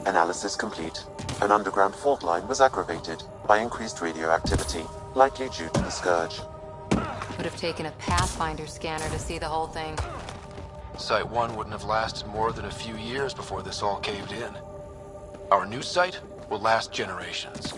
Analysis complete. An underground fault line was aggravated by increased radioactivity, likely due to the scourge. Would have taken a Pathfinder scanner to see the whole thing. Site 1 wouldn't have lasted more than a few years before this all caved in. Our new site will last generations.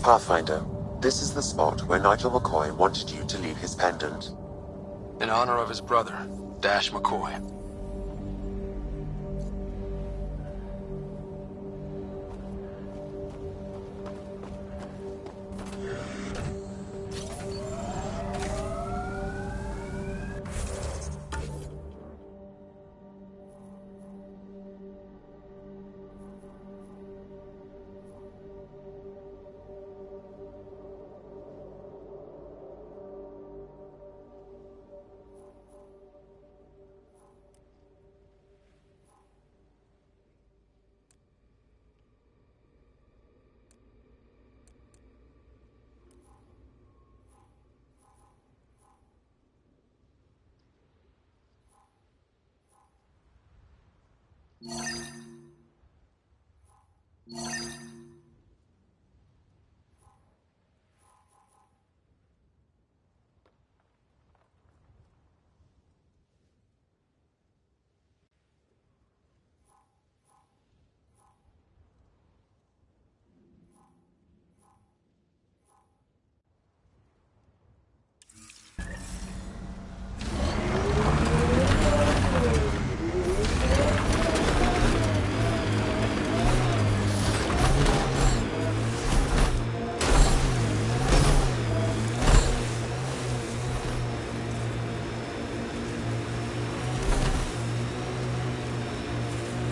Pathfinder, this is the spot where Nigel McCoy wanted you to leave his pendant. In honor of his brother, Dash McCoy.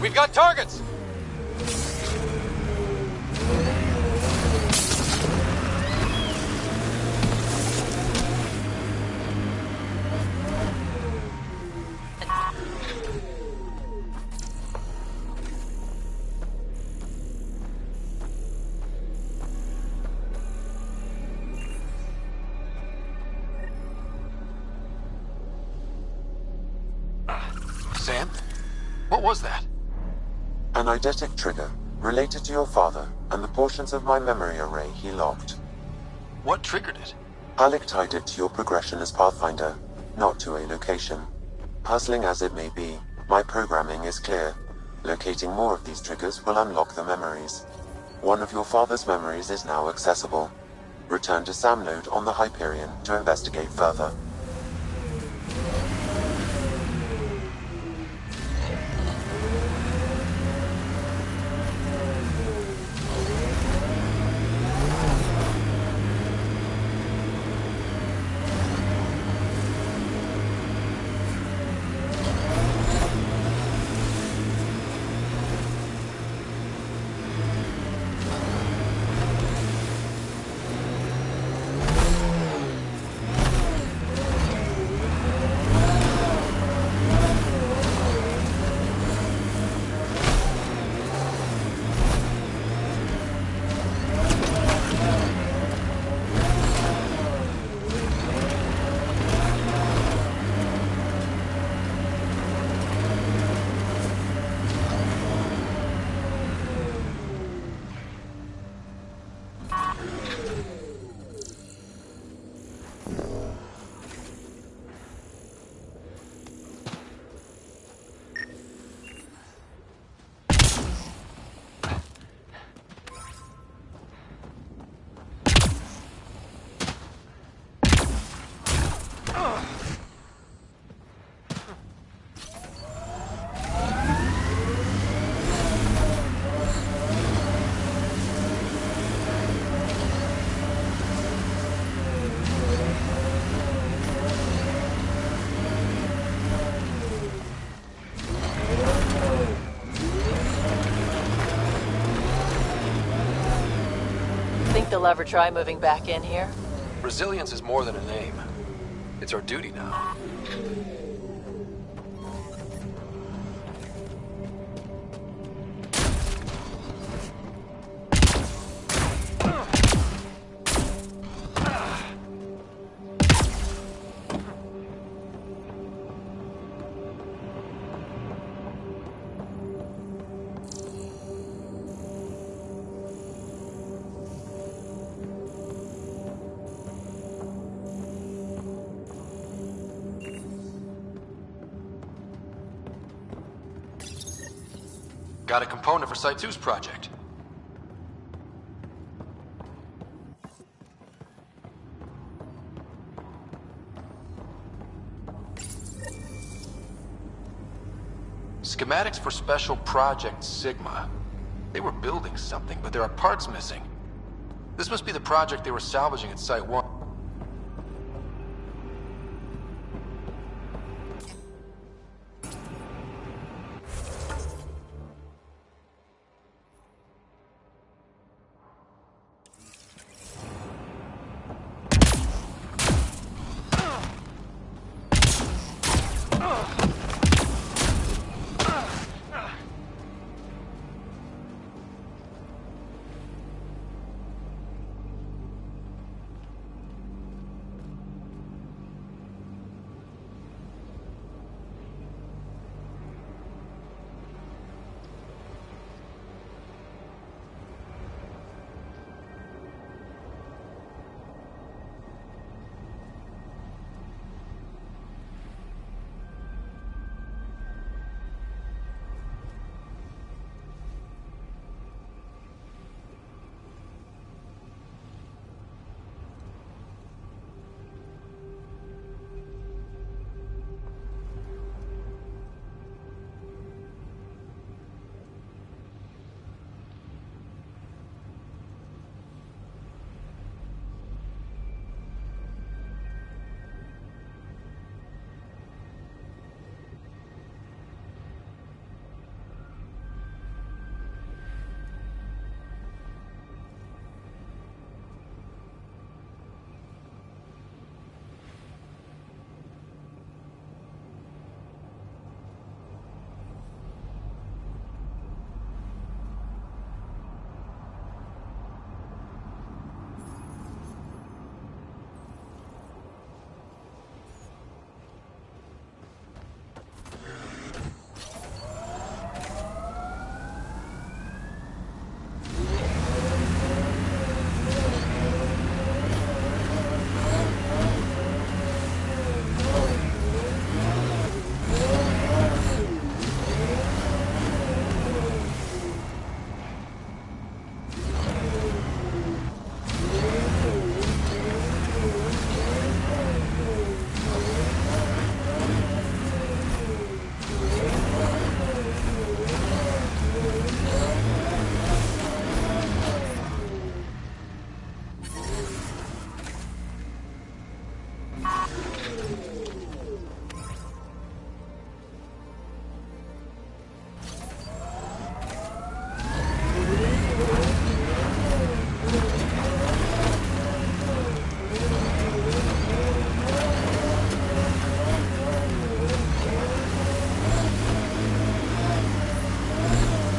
We've got targets! Sam? What was that? An eidetic trigger, related to your father, and the portions of my memory array he locked. What triggered it? Alec tied it to your progression as Pathfinder, not to a location. Puzzling as it may be, my programming is clear. Locating more of these triggers will unlock the memories. One of your father's memories is now accessible. Return to Sam Node on the Hyperion to investigate further. People ever try moving back in here? Resilience is more than a name. It's our duty now. Got a component for Site 2's project. Schematics for Special Project Sigma. They were building something, but there are parts missing. This must be the project they were salvaging at Site 1.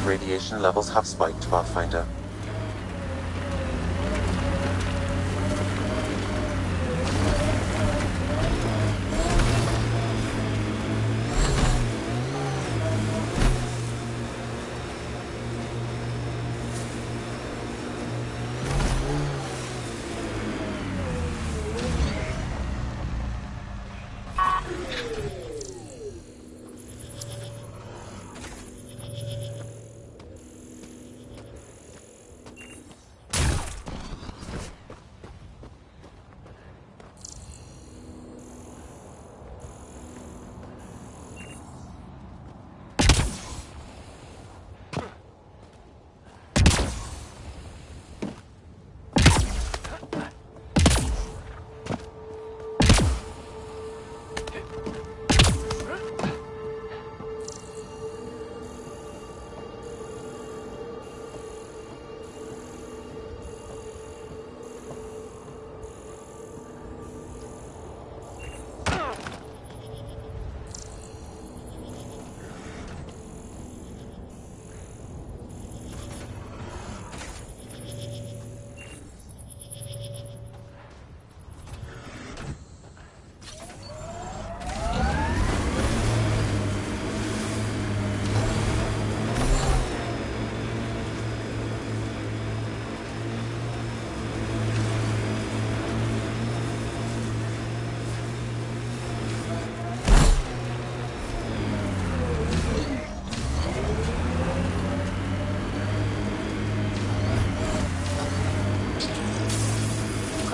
Radiation levels have spiked, Pathfinder.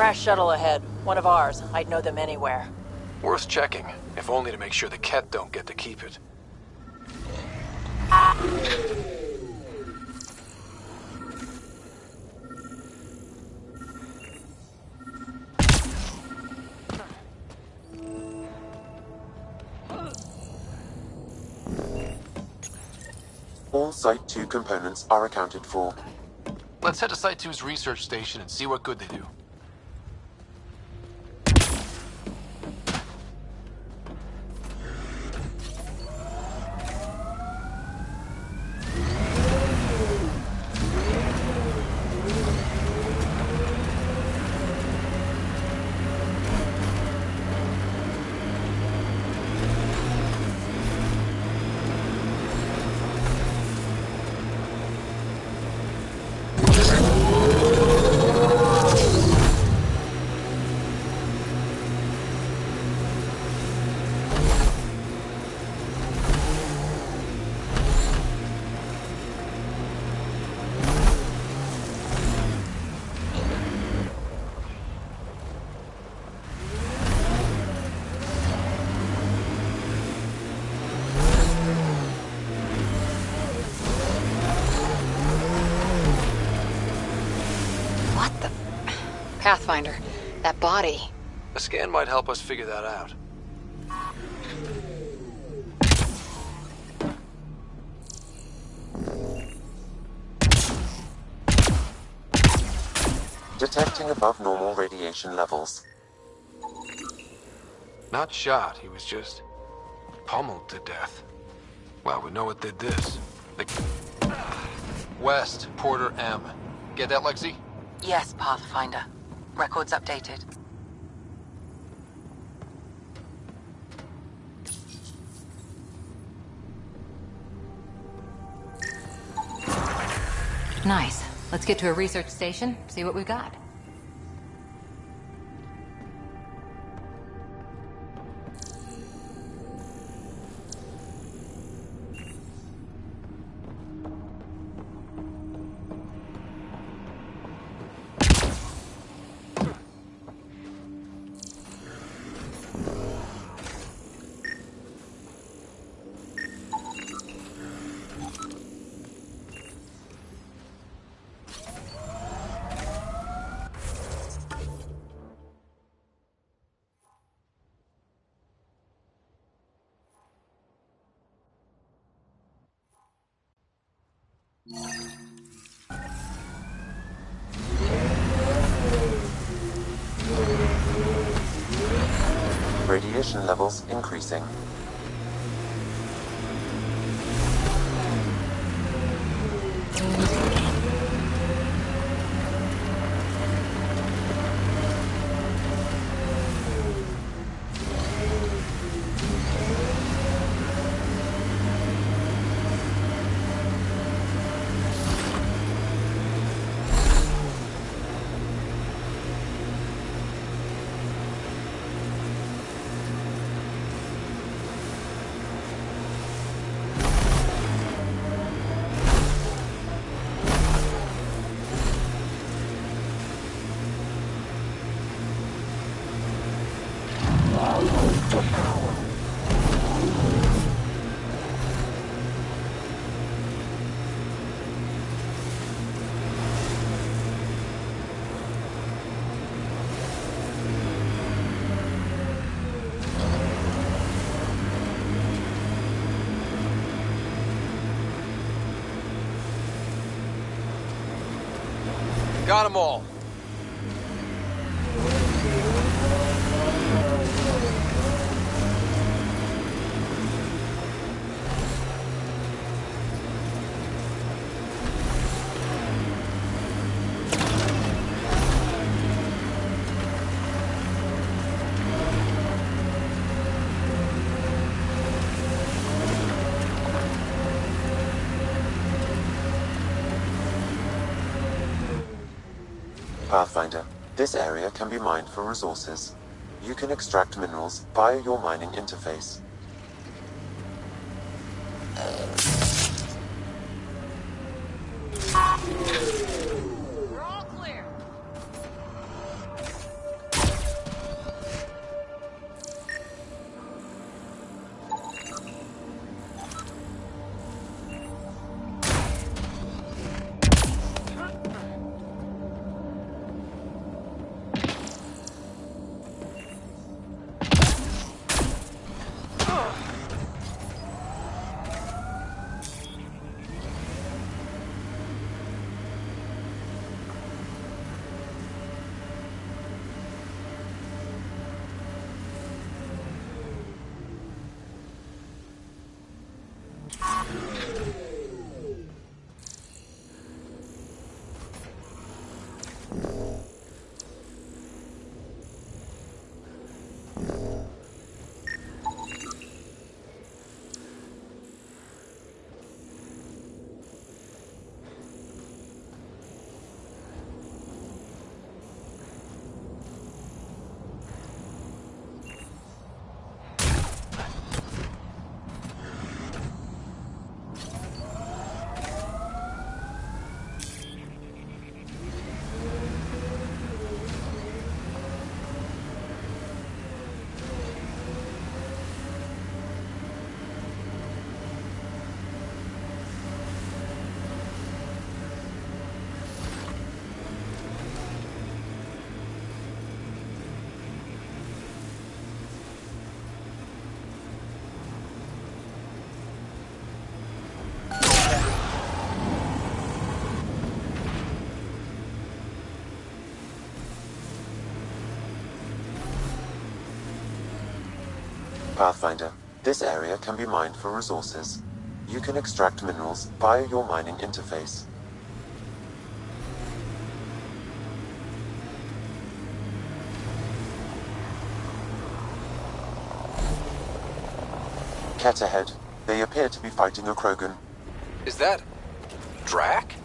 crash shuttle ahead. One of ours. I'd know them anywhere. Worth checking, if only to make sure the Ket don't get to keep it. All Site 2 components are accounted for. Let's head to Site 2's research station and see what good they do. Pathfinder, that body. A scan might help us figure that out. Detecting above normal radiation levels. Not shot, he was just pummeled to death. Well, we know what did this. West, Porter M. Get that, Lexi? Yes, Pathfinder. Records updated. Nice. Let's get to a research station, see what we've got. Radiation levels increasing. Got them all. Pathfinder, this area can be mined for resources. You can extract minerals via your mining interface. We're all clear. Pathfinder, this area can be mined for resources. You can extract minerals via your mining interface. Cat ahead. They appear to be fighting a Krogan. Is that... Drac?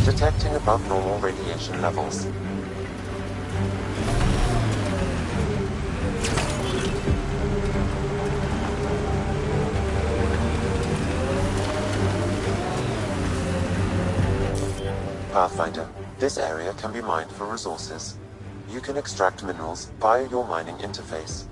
Detecting above normal radiation levels. Pathfinder, this area can be mined for resources. You can extract minerals via your mining interface.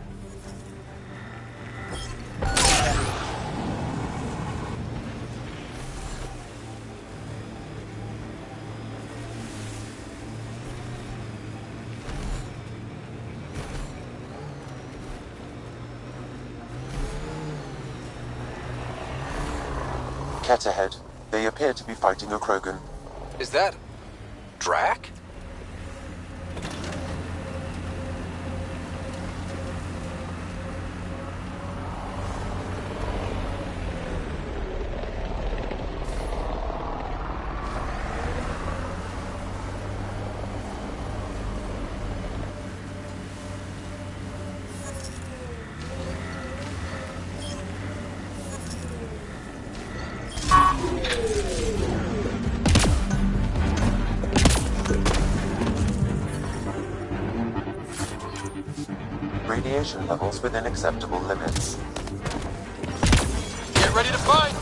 Cat ahead. They appear to be fighting a Krogan. Is that... Drac? Radiation levels within acceptable limits. Get ready to fight!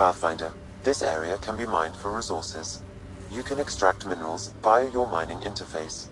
Pathfinder, this area can be mined for resources. You can extract minerals via your mining interface.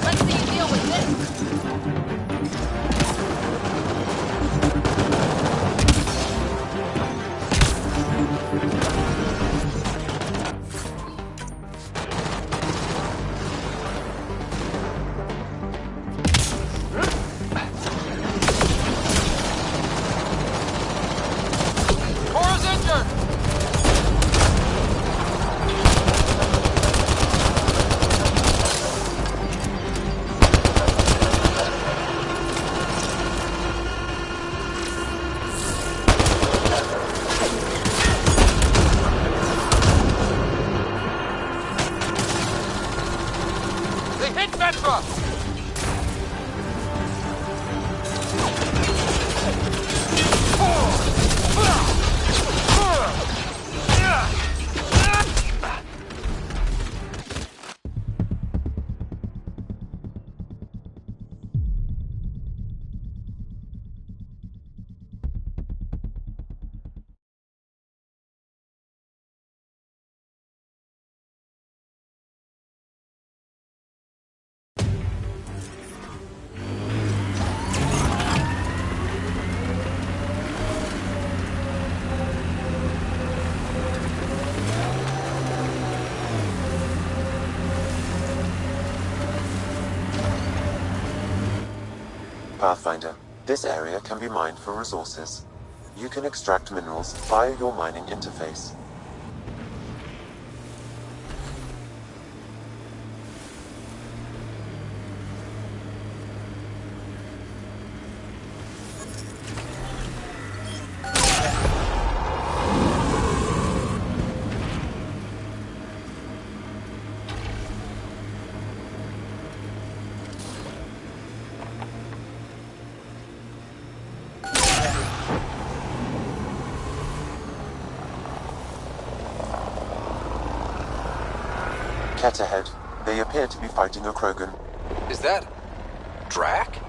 Let's see you deal with this. Cora's injured! They hit Petra! Pathfinder, this area can be mined for resources. You can extract minerals via your mining interface. Cat ahead. They appear to be fighting a Krogan. Is that... Drac?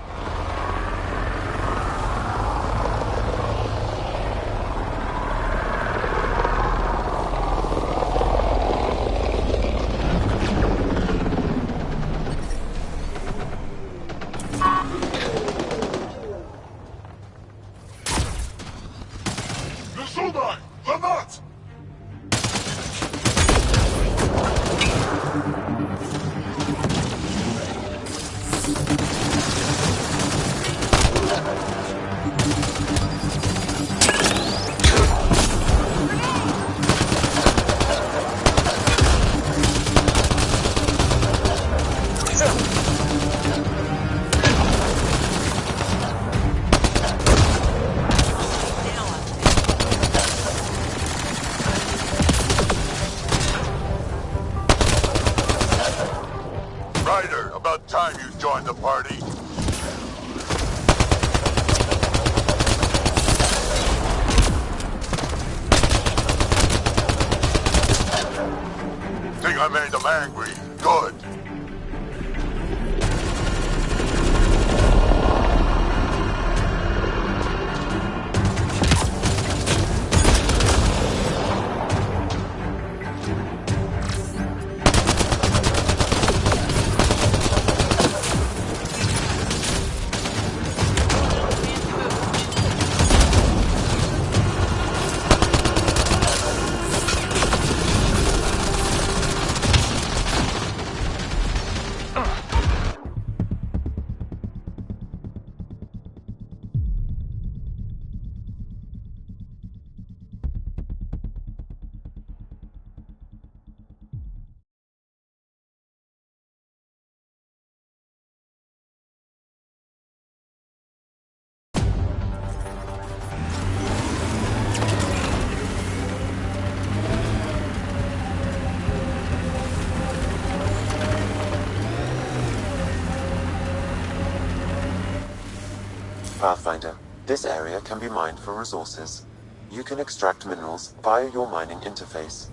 Pathfinder, this area can be mined for resources. You can extract minerals via your mining interface.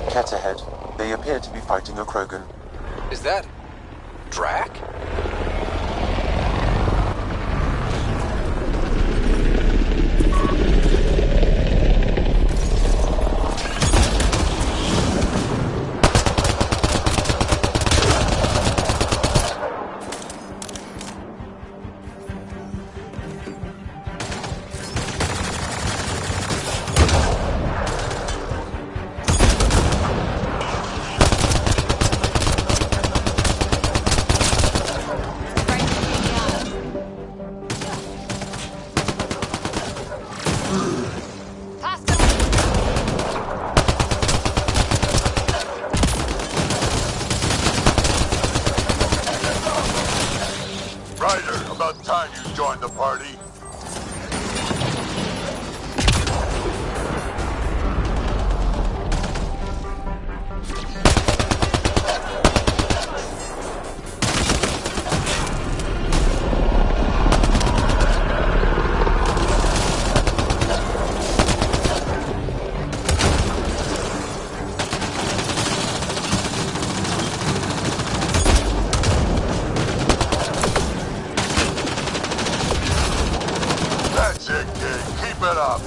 Cat ahead. They appear to be fighting a Krogan. Is that... Drac? Ryder, about time you joined the party. That's it, kid. Keep it up.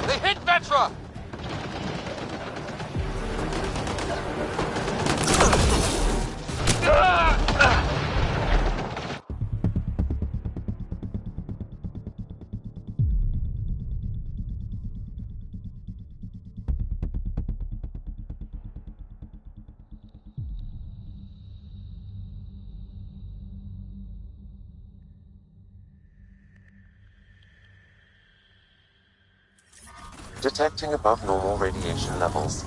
They hit Vetra! Detecting above normal radiation levels.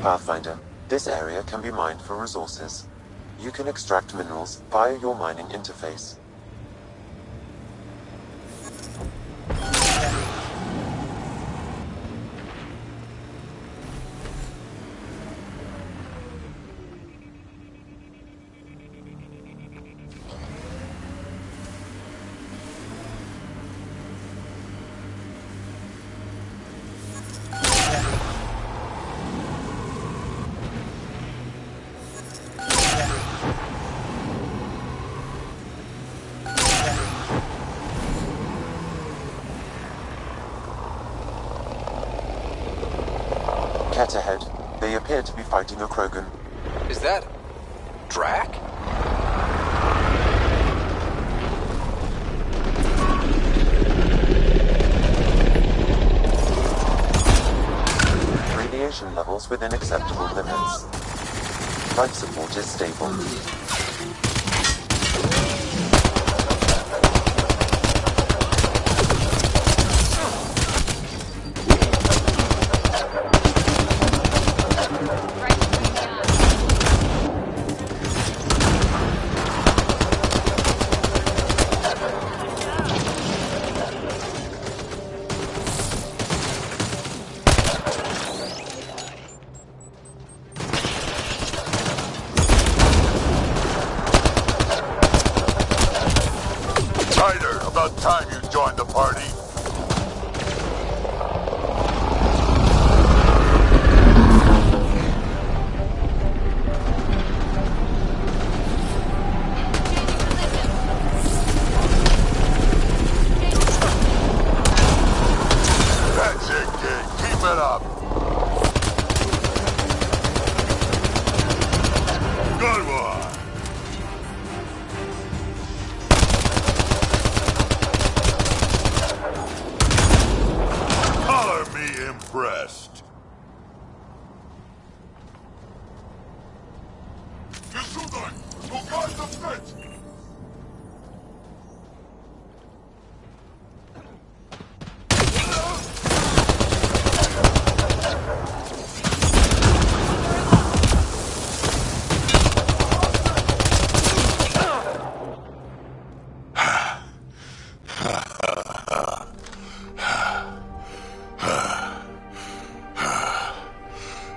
Pathfinder, this area can be mined for resources. You can extract minerals via your mining interface. Cat ahead. They appear to be fighting a Krogan. Is that... Drac? Radiation levels within acceptable limits. Life support is stable. impressed.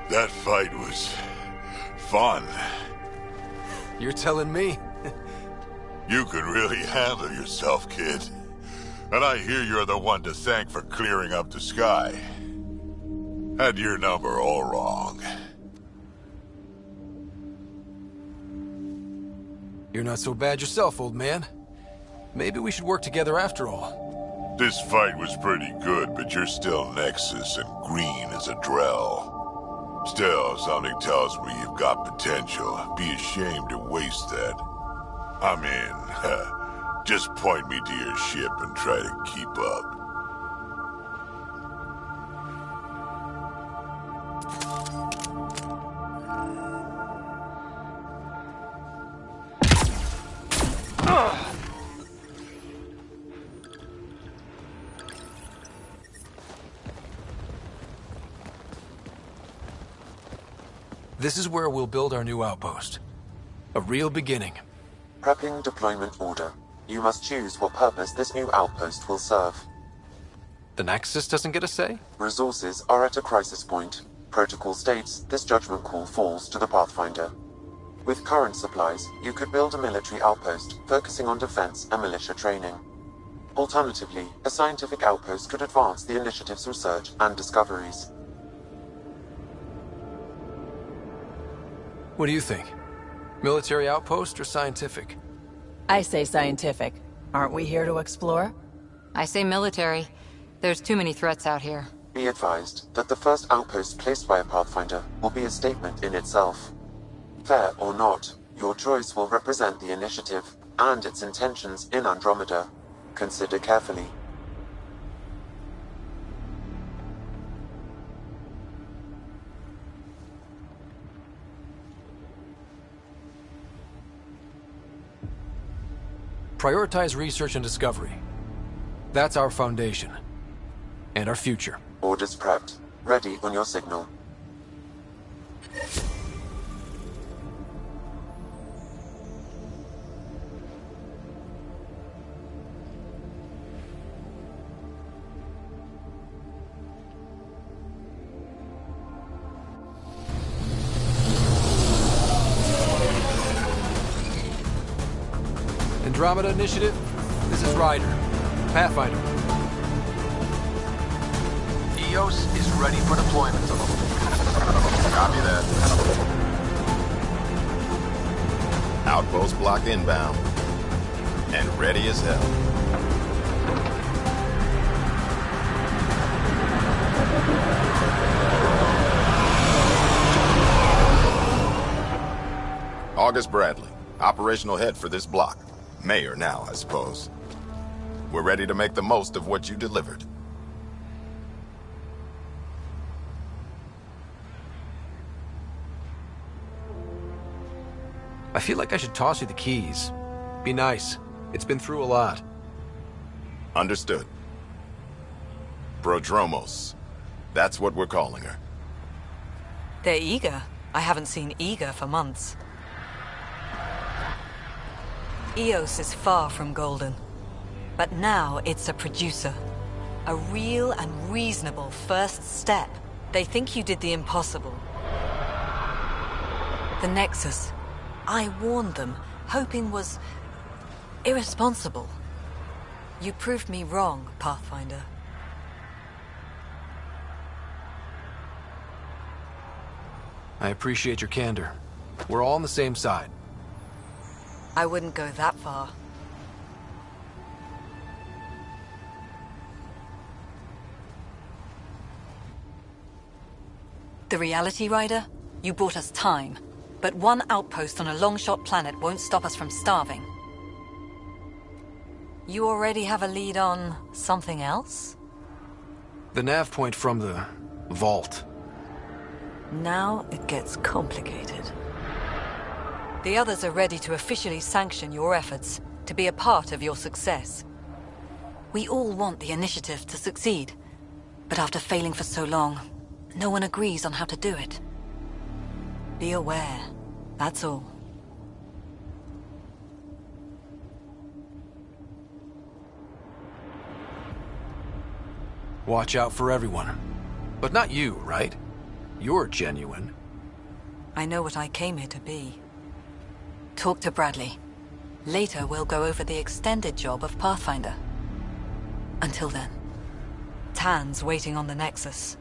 That fight was fun. You're telling me? You can really handle yourself, kid. And I hear you're the one to thank for clearing up the sky. Had your number all wrong. You're not so bad yourself, old man. Maybe we should work together after all. This fight was pretty good, but you're still Nexus and green as a Drell. Still, something tells me you've got potential. Be ashamed to waste that. I'm in. Just point me to your ship and try to keep up. This is where we'll build our new outpost. A real beginning. Prepping deployment order. You must choose what purpose this new outpost will serve. The Nexus doesn't get a say? Resources are at a crisis point. Protocol states this judgment call falls to the Pathfinder. With current supplies, you could build a military outpost, focusing on defense and militia training. Alternatively, a scientific outpost could advance the initiative's research and discoveries. What do you think? Military outpost or scientific? I say scientific. Aren't we here to explore? I say military. There's too many threats out here. Be advised that the first outpost placed by a Pathfinder will be a statement in itself. Fair or not, your choice will represent the initiative and its intentions in Andromeda. Consider carefully. Prioritize research and discovery. That's our foundation. And our future. Orders prepped. Ready on your signal. Andromeda Initiative, this is Ryder. Pathfinder. EOS is ready for deployment. Copy that. Outpost block inbound. And ready as hell. August Bradley, operational head for this block. Mayor now, I suppose. We're ready to make the most of what you delivered. I feel like I should toss you the keys. Be nice. It's been through a lot. Understood. Prodromos. That's what we're calling her. They're eager. I haven't seen eager for months. EOS is far from golden. But now it's a producer. A real and reasonable first step. They think you did the impossible. The Nexus. I warned them, hoping was irresponsible. You proved me wrong, Pathfinder. I appreciate your candor. We're all on the same side. I wouldn't go that far. The Reality Rider? You bought us time. But one outpost on a long-shot planet won't stop us from starving. You already have a lead on something else? The nav point from the Vault. Now it gets complicated. The others are ready to officially sanction your efforts, to be a part of your success. We all want the initiative to succeed, but after failing for so long, no one agrees on how to do it. Be aware, that's all. Watch out for everyone. But not you, right? You're genuine. I know what I came here to be. Talk to Bradley. Later, we'll go over the extended job of Pathfinder. Until then, Tan's waiting on the Nexus.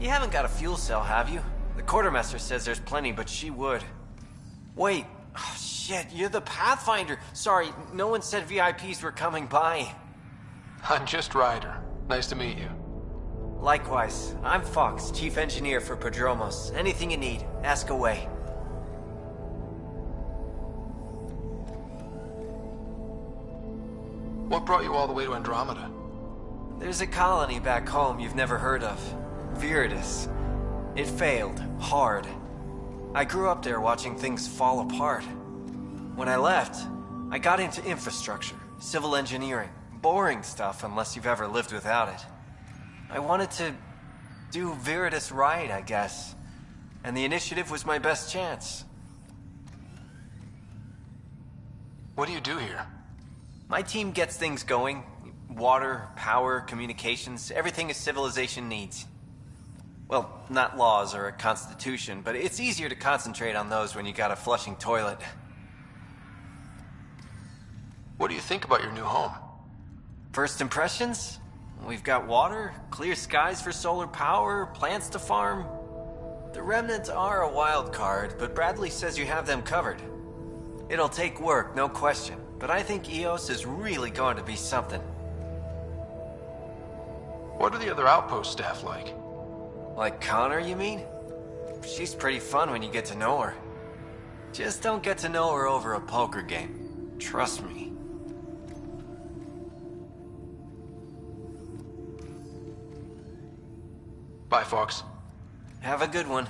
You haven't got a fuel cell, have you? The quartermaster says there's plenty, but she would. Wait. Oh, shit, you're the Pathfinder. Sorry, no one said VIPs were coming by. I'm just Ryder. Nice to meet you. Likewise. I'm Fox, Chief Engineer for Prodromos. Anything you need, ask away. What brought you all the way to Andromeda? There's a colony back home you've never heard of. Viridis. It failed. Hard. I grew up there watching things fall apart. When I left, I got into infrastructure, civil engineering. Boring stuff unless you've ever lived without it. I wanted to do Viridis right, I guess. And the initiative was my best chance. What do you do here? My team gets things going. Water, power, communications, everything a civilization needs. Well, not laws or a constitution, but it's easier to concentrate on those when you got a flushing toilet. What do you think about your new home? First impressions? We've got water, clear skies for solar power, plants to farm. The remnants are a wild card, but Bradley says you have them covered. It'll take work, no question, but I think EOS is really going to be something. What are the other outpost staff like? Like Connor, you mean? She's pretty fun when you get to know her. Just don't get to know her over a poker game. Trust me. Bye, Fox. Have a good one.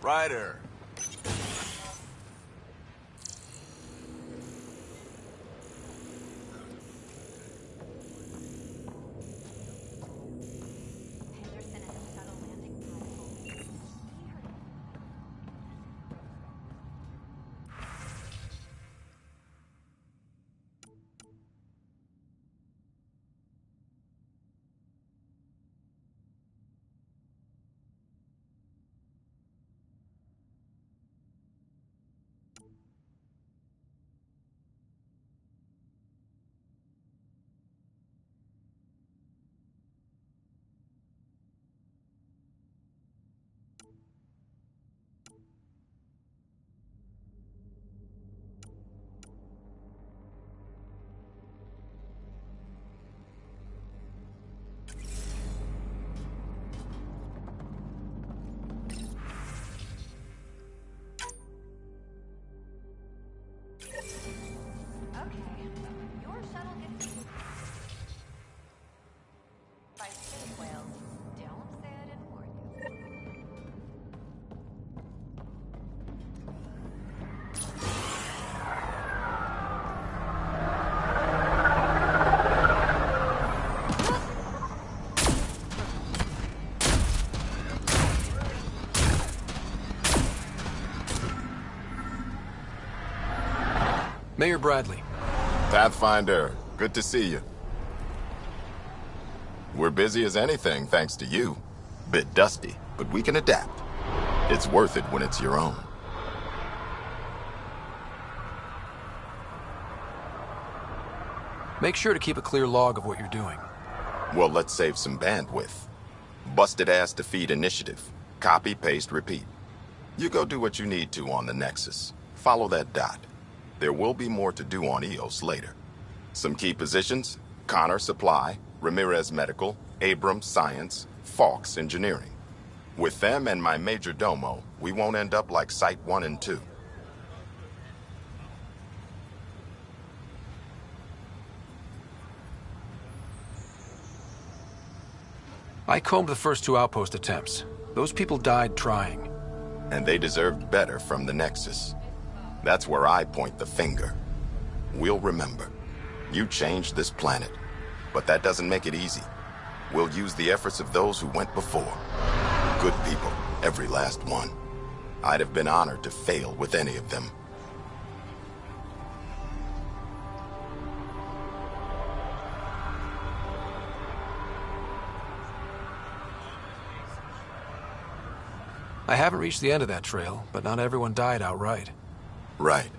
Ryder. Mayor Bradley. Pathfinder, good to see you. We're busy as anything, thanks to you. Bit dusty, but we can adapt. It's worth it when it's your own. Make sure to keep a clear log of what you're doing. Well, let's save some bandwidth. Busted ass defeat initiative. Copy, paste, repeat. You go do what you need to on the Nexus. Follow that dot. There will be more to do on EOS later. Some key positions: Connor Supply, Ramirez Medical, Abrams Science, Fawkes Engineering. With them and my major domo, we won't end up like Site 1 and 2. I combed the first 2 outpost attempts. Those people died trying. And they deserved better from the Nexus. That's where I point the finger. We'll remember. You changed this planet. But that doesn't make it easy. We'll use the efforts of those who went before. Good people, every last one. I'd have been honored to fail with any of them. I haven't reached the end of that trail, but not everyone died outright. Right.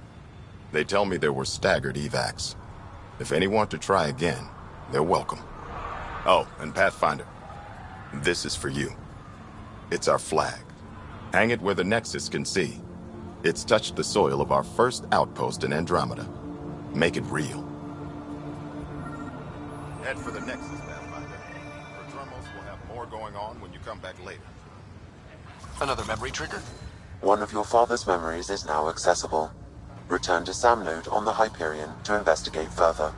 They tell me there were staggered evacs. If any want to try again, they're welcome. Oh, and Pathfinder, this is for you. It's our flag. Hang it where the Nexus can see. It's touched the soil of our first outpost in Andromeda. Make it real. Head for the Nexus, Pathfinder. Nostromo's will have more going on when you come back later. Another memory trigger? One of your father's memories is now accessible. Return to Sam Node on the Hyperion to investigate further.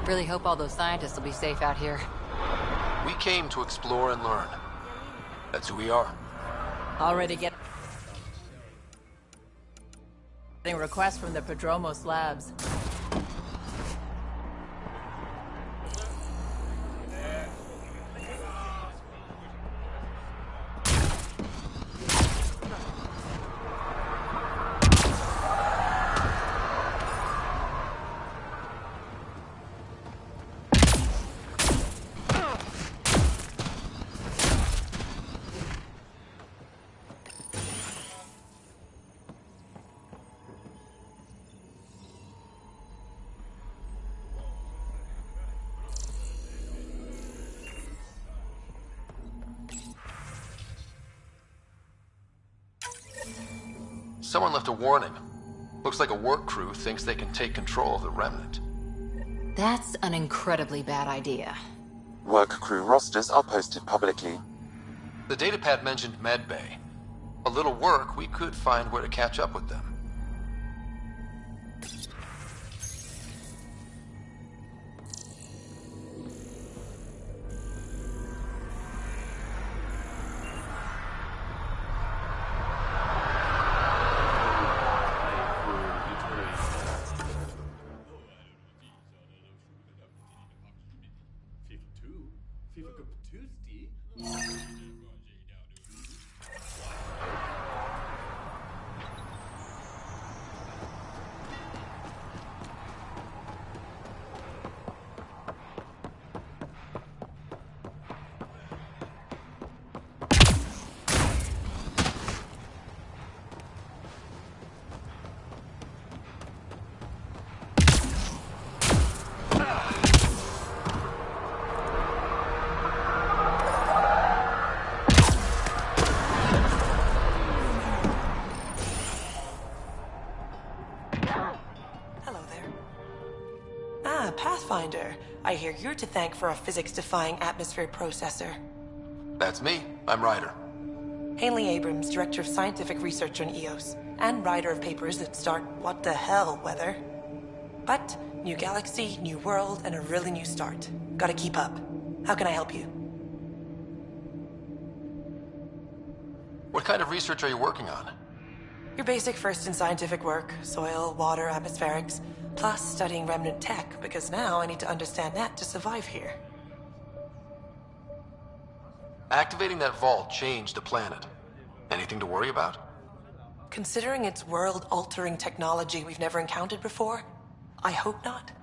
Really hope all those scientists will be safe out here. We came to explore and learn. That's who we are. Already getting requests from the Prodromos labs. Someone left a warning. Looks like a work crew thinks they can take control of the remnant. That's an incredibly bad idea. Work crew rosters are posted publicly. The datapad mentioned medbay. A little work, we could find where to catch up with them. Pathfinder. I hear you're to thank for a physics-defying atmosphere processor. That's me. I'm Ryder. Hanley Abrams, Director of Scientific Research on EOS, and writer of papers that start what the hell weather. But, new galaxy, new world, and a really new start. Gotta keep up. How can I help you? What kind of research are you working on? Your basic first in scientific work, soil, water, atmospherics, plus studying remnant tech, because now I need to understand that to survive here. Activating that vault changed the planet. Anything to worry about? Considering it's world-altering technology we've never encountered before, I hope not.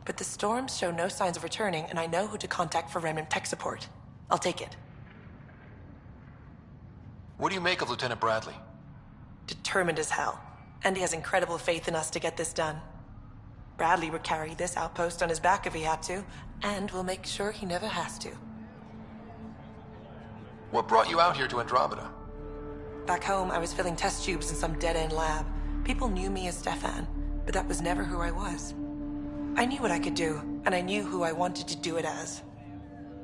But the storms show no signs of returning, and I know who to contact for remnant tech support. I'll take it. What do you make of Lieutenant Bradley? Determined as hell. And he has incredible faith in us to get this done. Bradley would carry this outpost on his back if he had to, and we'll make sure he never has to. What brought you out here to Andromeda? Back home, I was filling test tubes in some dead-end lab. People knew me as Stefan, but that was never who I was. I knew what I could do, and I knew who I wanted to do it as.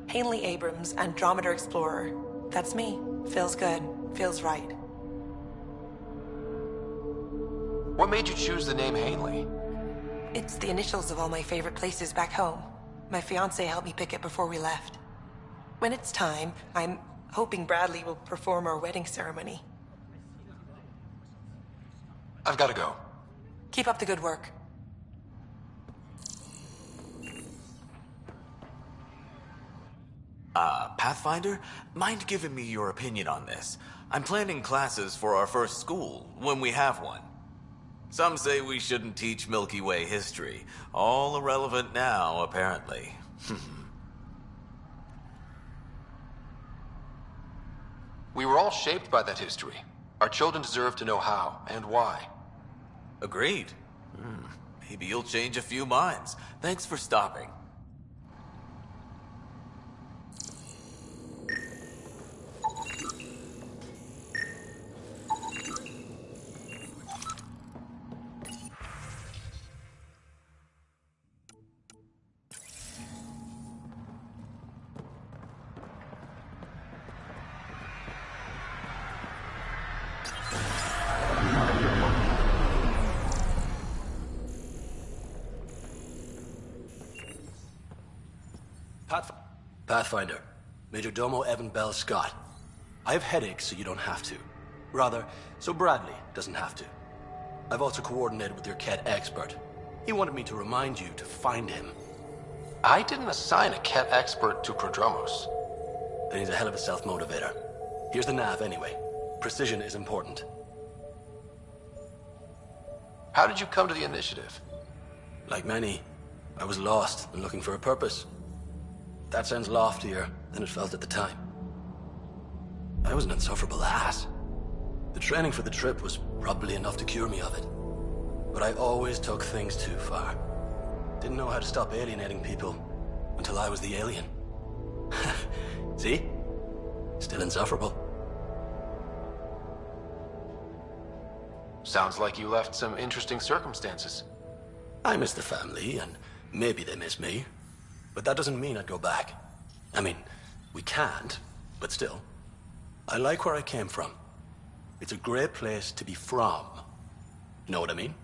Hanley Abrams, Andromeda Explorer. That's me. Feels good. Feels right. What made you choose the name Hanley? It's the initials of all my favorite places back home. My fiancé helped me pick it before we left. When it's time, I'm hoping Bradley will perform our wedding ceremony. I've got to go. Keep up the good work. Pathfinder? Mind giving me your opinion on this? I'm planning classes for our first school, when we have one. Some say we shouldn't teach Milky Way history. All irrelevant now, apparently. We were all shaped by that history. Our children deserve to know how and why. Agreed. Maybe you'll change a few minds. Thanks for stopping. Pathfinder, Major Domo Evan Bell Scott. I have headaches, so you don't have to. Rather, so Bradley doesn't have to. I've also coordinated with your Ket expert. He wanted me to remind you to find him. I didn't assign a Ket expert to Prodromos. Then he's a hell of a self-motivator. Here's the nav anyway. Precision is important. How did you come to the initiative? Like many, I was lost and looking for a purpose. That sounds loftier than it felt at the time. I was an insufferable ass. The training for the trip was probably enough to cure me of it. But I always took things too far. Didn't know how to stop alienating people until I was the alien. See? Still insufferable. Sounds like you left some interesting circumstances. I miss the family, and maybe they miss me. But that doesn't mean I'd go back. I mean, we can't, but still. I like where I came from. It's a great place to be from. Know what I mean?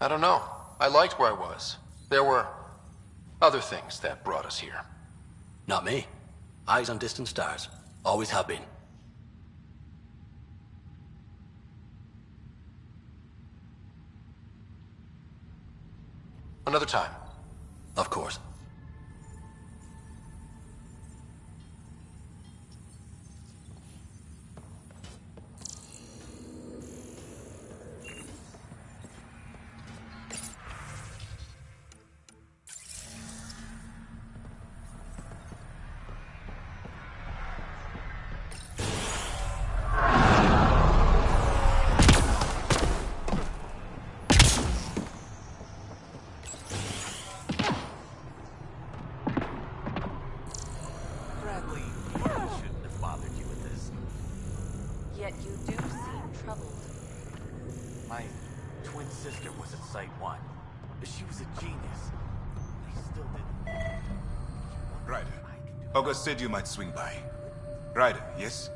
I don't know. I liked where I was. There were other things that brought us here. Not me. Eyes on distant stars. Always have been. Another time. Of course. August said you might swing by. Ryder, yes?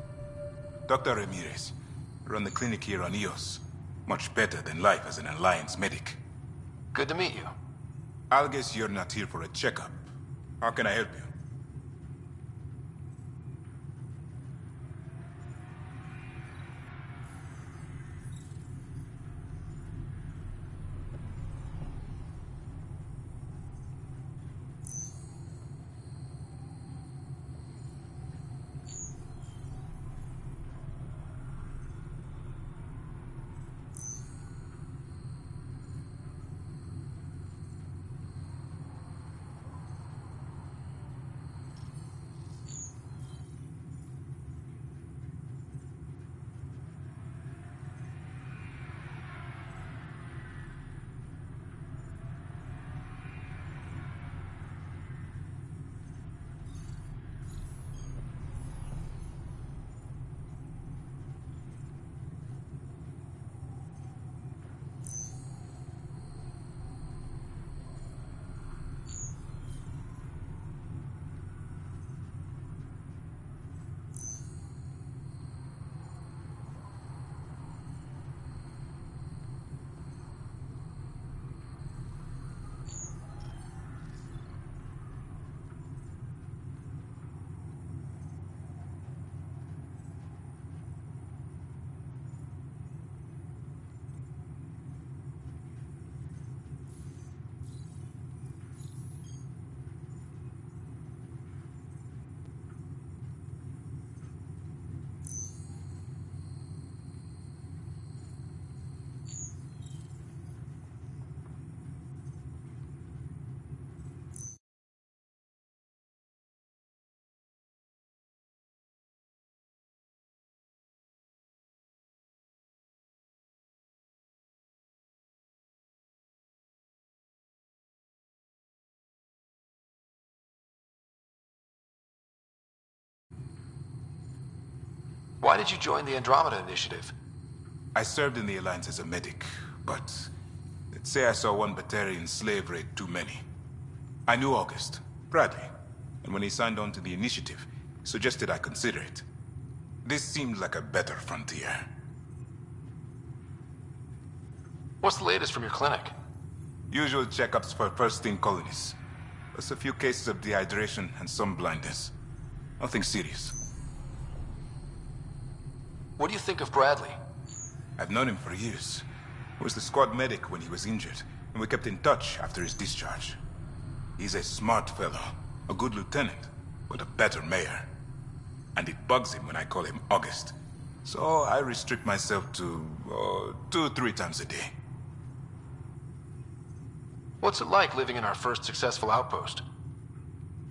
Dr. Ramirez. Run the clinic here on Eos. Much better than life as an Alliance medic. Good to meet you. I'll guess you're not here for a checkup. How can I help you? Why did you join the Andromeda initiative? I served in the Alliance as a medic, but let's say I saw one Batarian slave raid too many. I knew August, Bradley, and when he signed on to the initiative, he suggested I consider it. This seemed like a better frontier. What's the latest from your clinic? Usual checkups for first-in colonies. Plus a few cases of dehydration and some blindness. Nothing serious. What do you think of Bradley? I've known him for years. He was the squad medic when he was injured, and we kept in touch after his discharge. He's a smart fellow, a good lieutenant, but a better mayor. And it bugs him when I call him August. So I restrict myself to 2-3 times a day. What's it like living in our first successful outpost?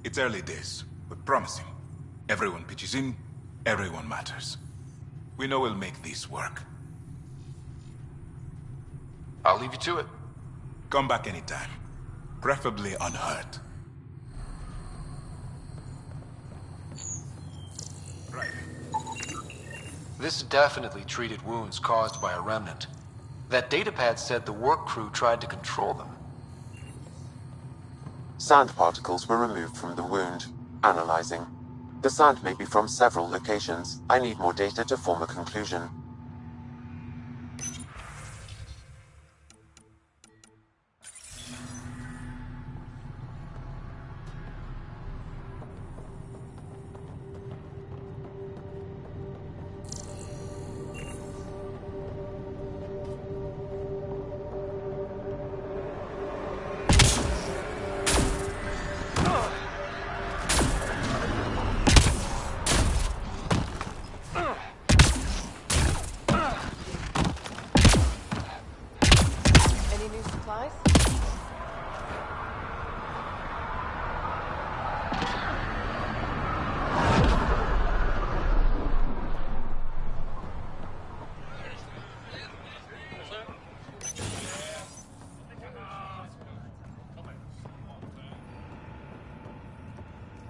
It's early days, but promising. Everyone pitches in, everyone matters. We know we'll make this work. I'll leave you to it. Come back anytime. Preferably unhurt. Right. This definitely treated wounds caused by a remnant. That datapad said the work crew tried to control them. Sand particles were removed from the wound. Analyzing. The sand may be from several locations. I need more data to form a conclusion. Any new supplies?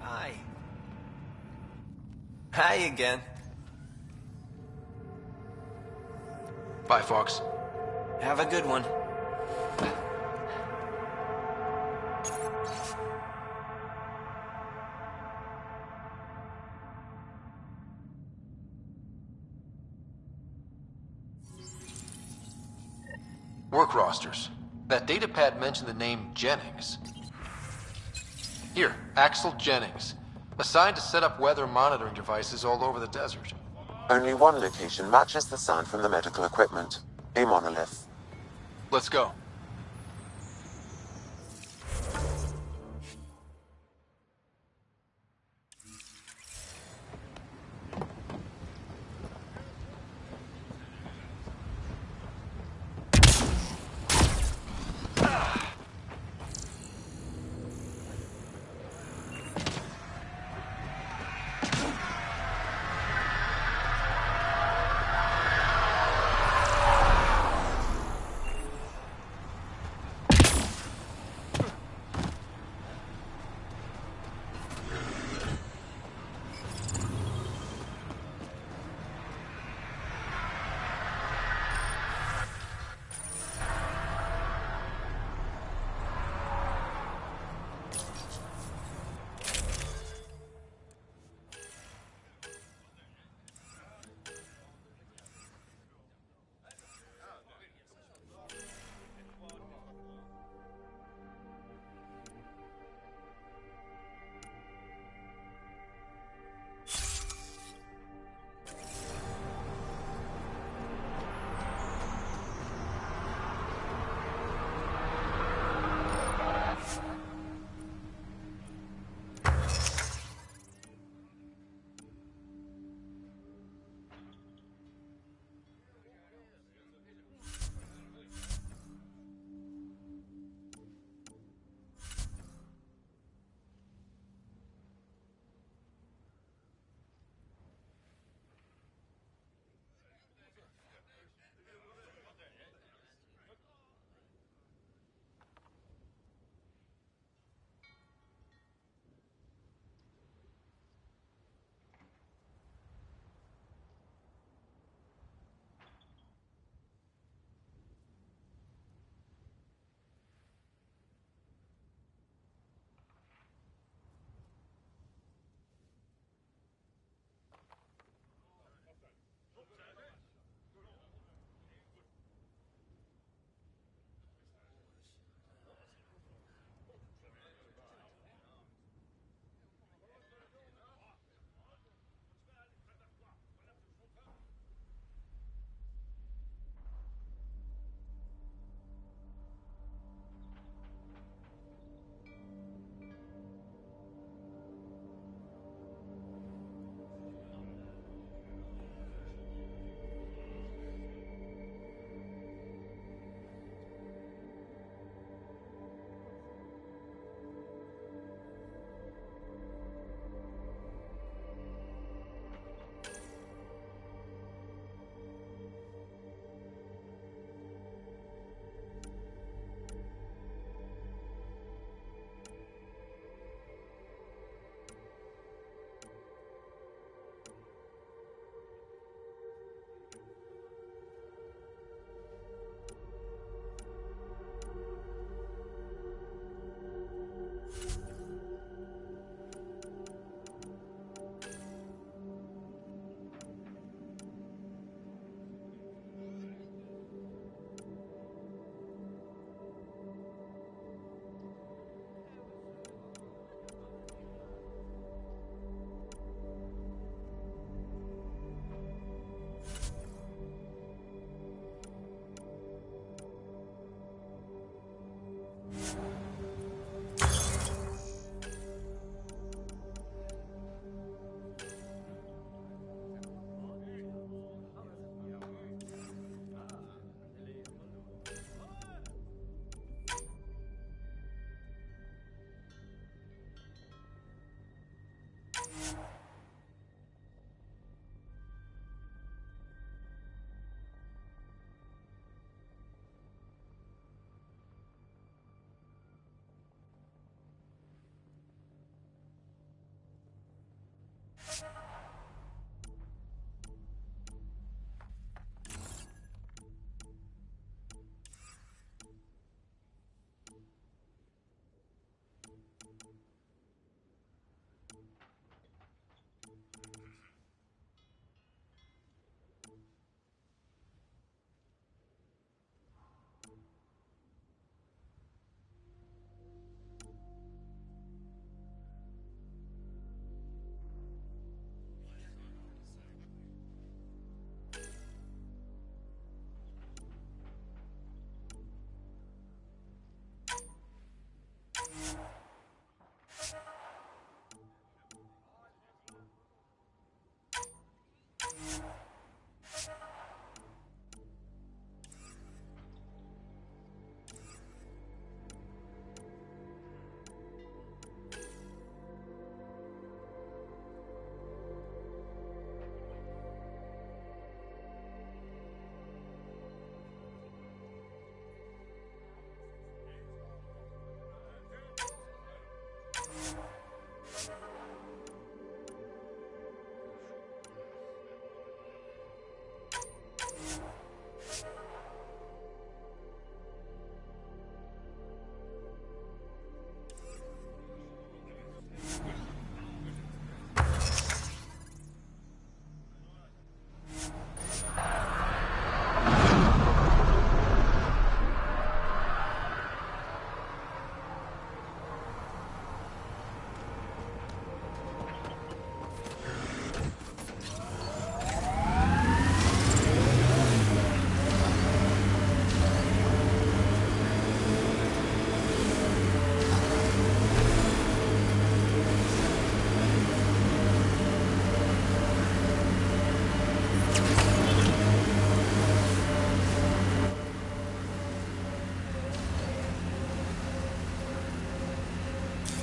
Hi. Hi again. Bye, Fox. Have a good one. Work rosters. That datapad mentioned the name Jennings. Here, Axel Jennings. Assigned to set up weather monitoring devices all over the desert. Only one location matches the sound from the medical equipment. A monolith. Let's go.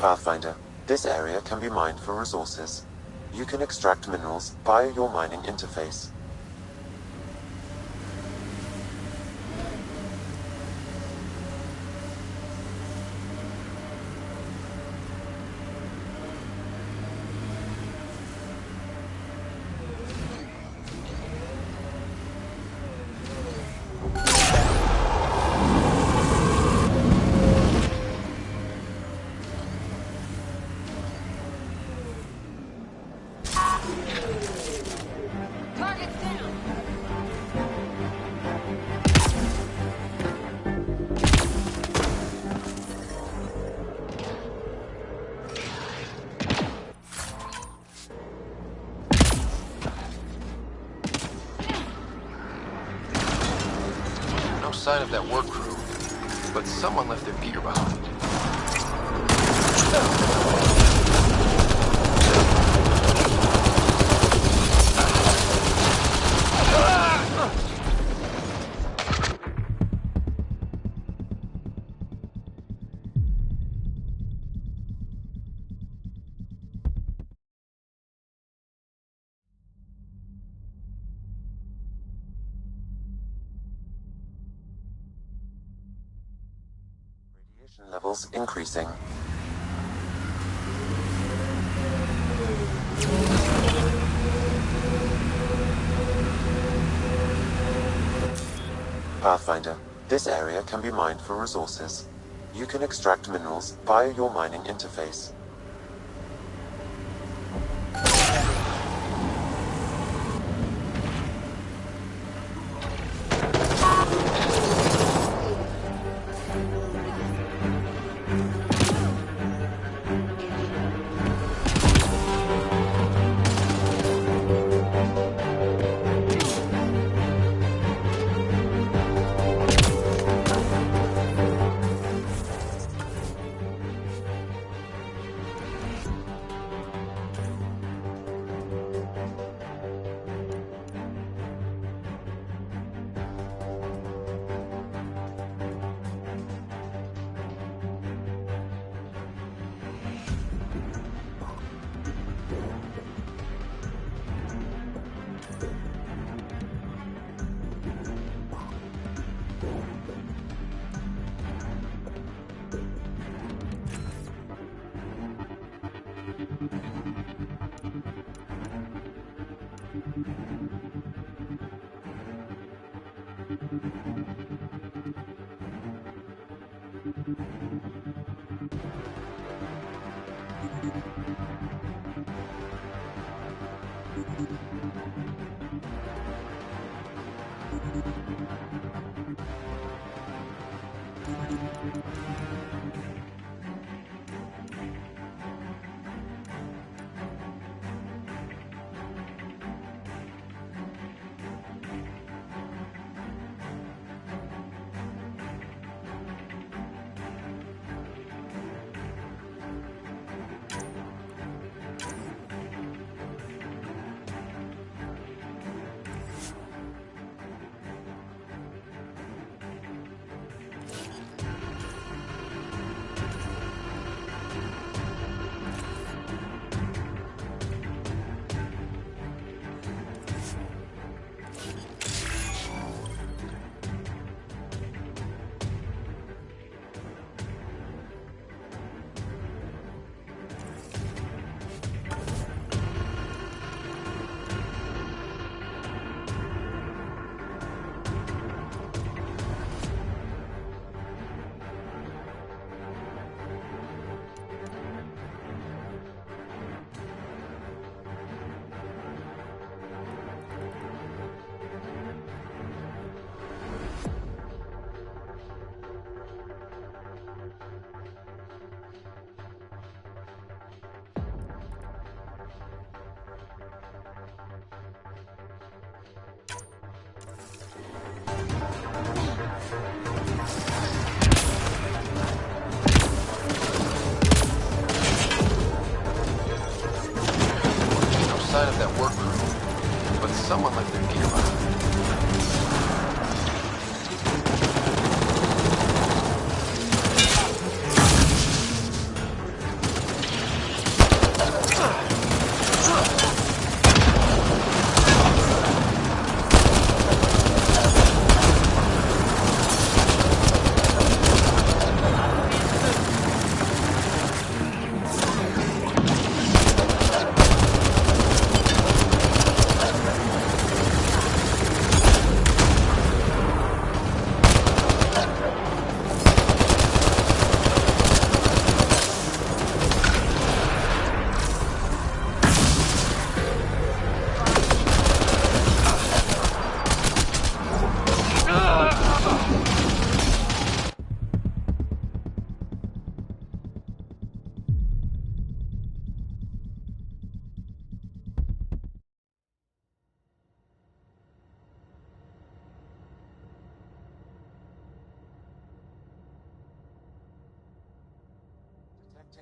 Pathfinder, this area can be mined for resources. You can extract minerals via your mining interface. No sign of that work crew, but someone left their gear behind. Radiation levels increasing. Pathfinder, this area can be mined for resources. You can extract minerals via your mining interface.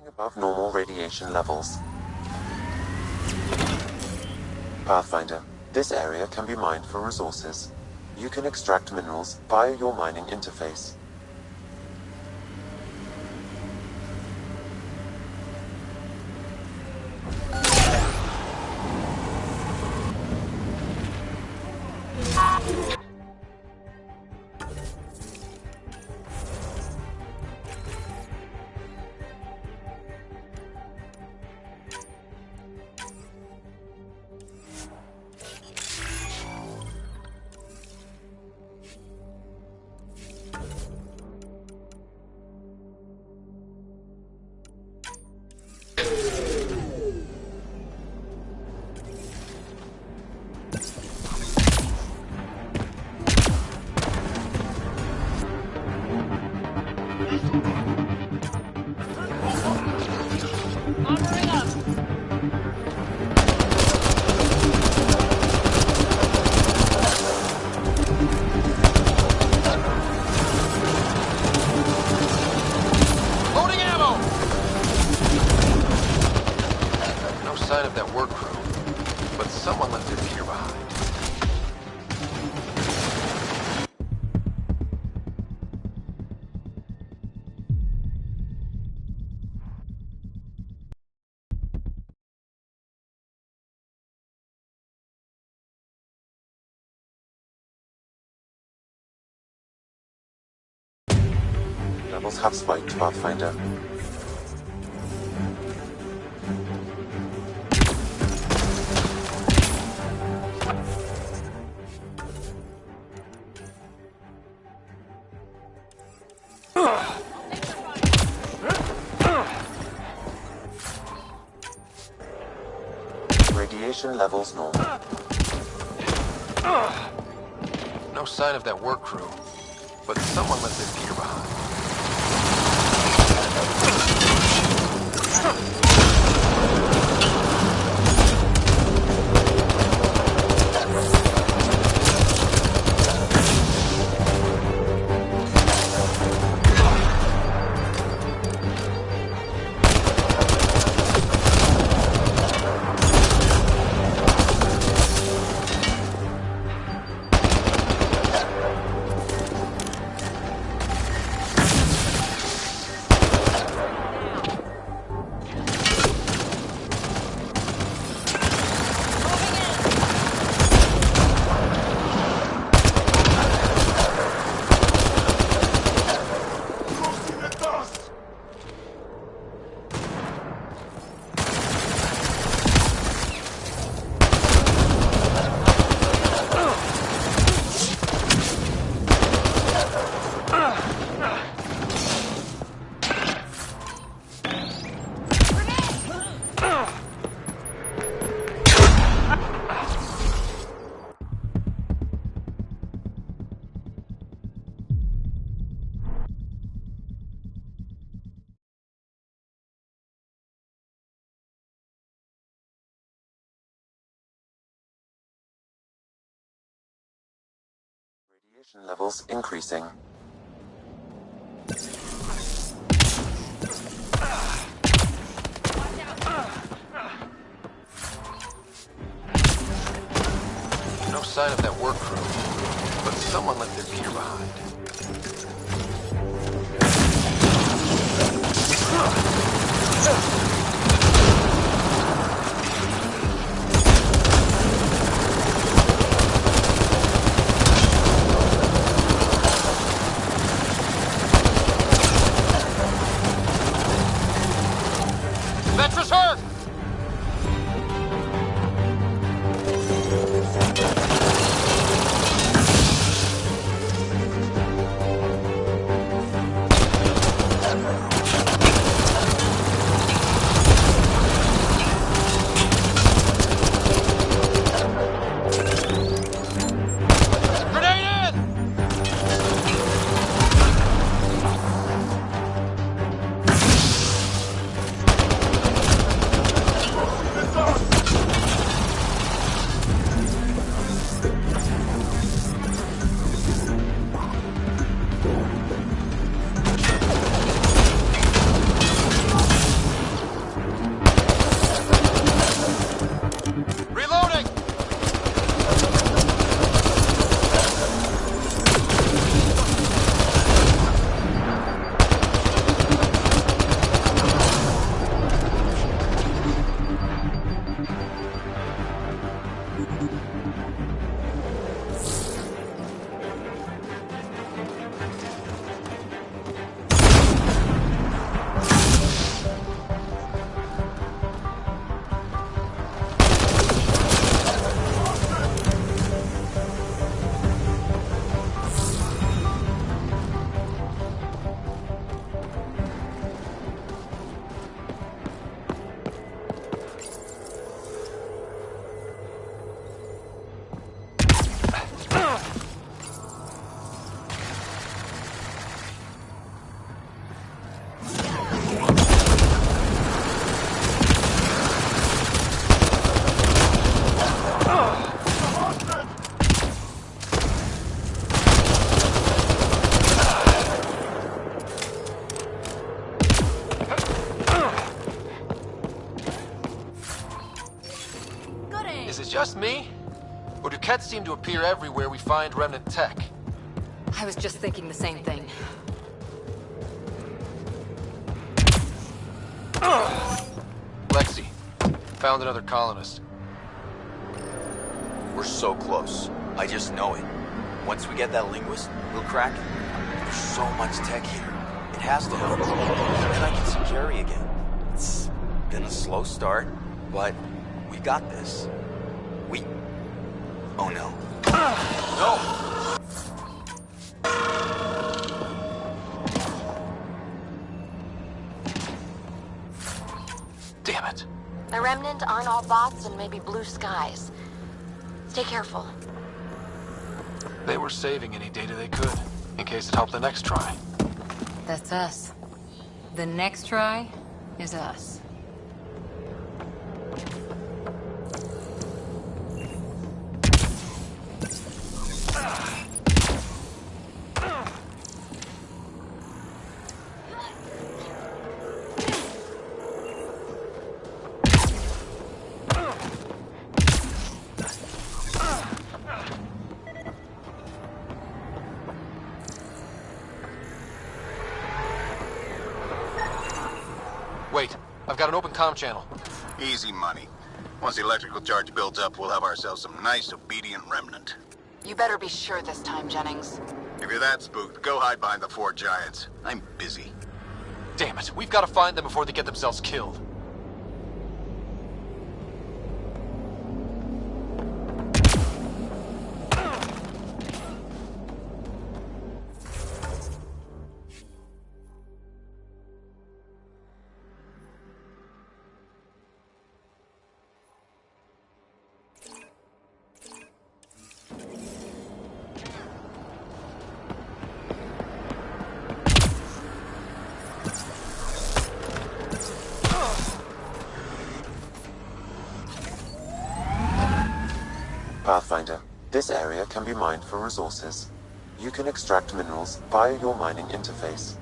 Above normal radiation levels. Pathfinder, this area can be mined for resources. You can extract minerals via your mining interface. Sign of that work crew, but someone left their gear behind. Levels have spiked, Pathfinder. Radiation levels normal. No sign of that work crew, but someone left their gear behind. Radiation levels increasing. No sign of that work crew, but someone left their gear behind. Vetra's hurt! Is it just me? Or do Kets seem to appear everywhere we find remnant tech? I was just thinking the same thing. Lexi, found another colonist. We're so close. I just know it. Once we get that linguist, we'll crack it. There's so much tech here. It has to help. Then I can see Jerry again. It's been a slow start, but we got this. Oh no. No! Damn it. The Remnant aren't all bots and maybe blue skies. Stay careful. They were saving any data they could, in case it helped the next try. That's us. The next try is us. Wait, I've got an open comm channel. Easy money. Once the electrical charge builds up, we'll have ourselves some nice, obedient remnant. You better be sure this time, Jennings. If you're that spooked, go hide behind the 4 giants. I'm busy. Damn it, we've got to find them before they get themselves killed. Pathfinder, this area can be mined for resources. You can extract minerals via your mining interface.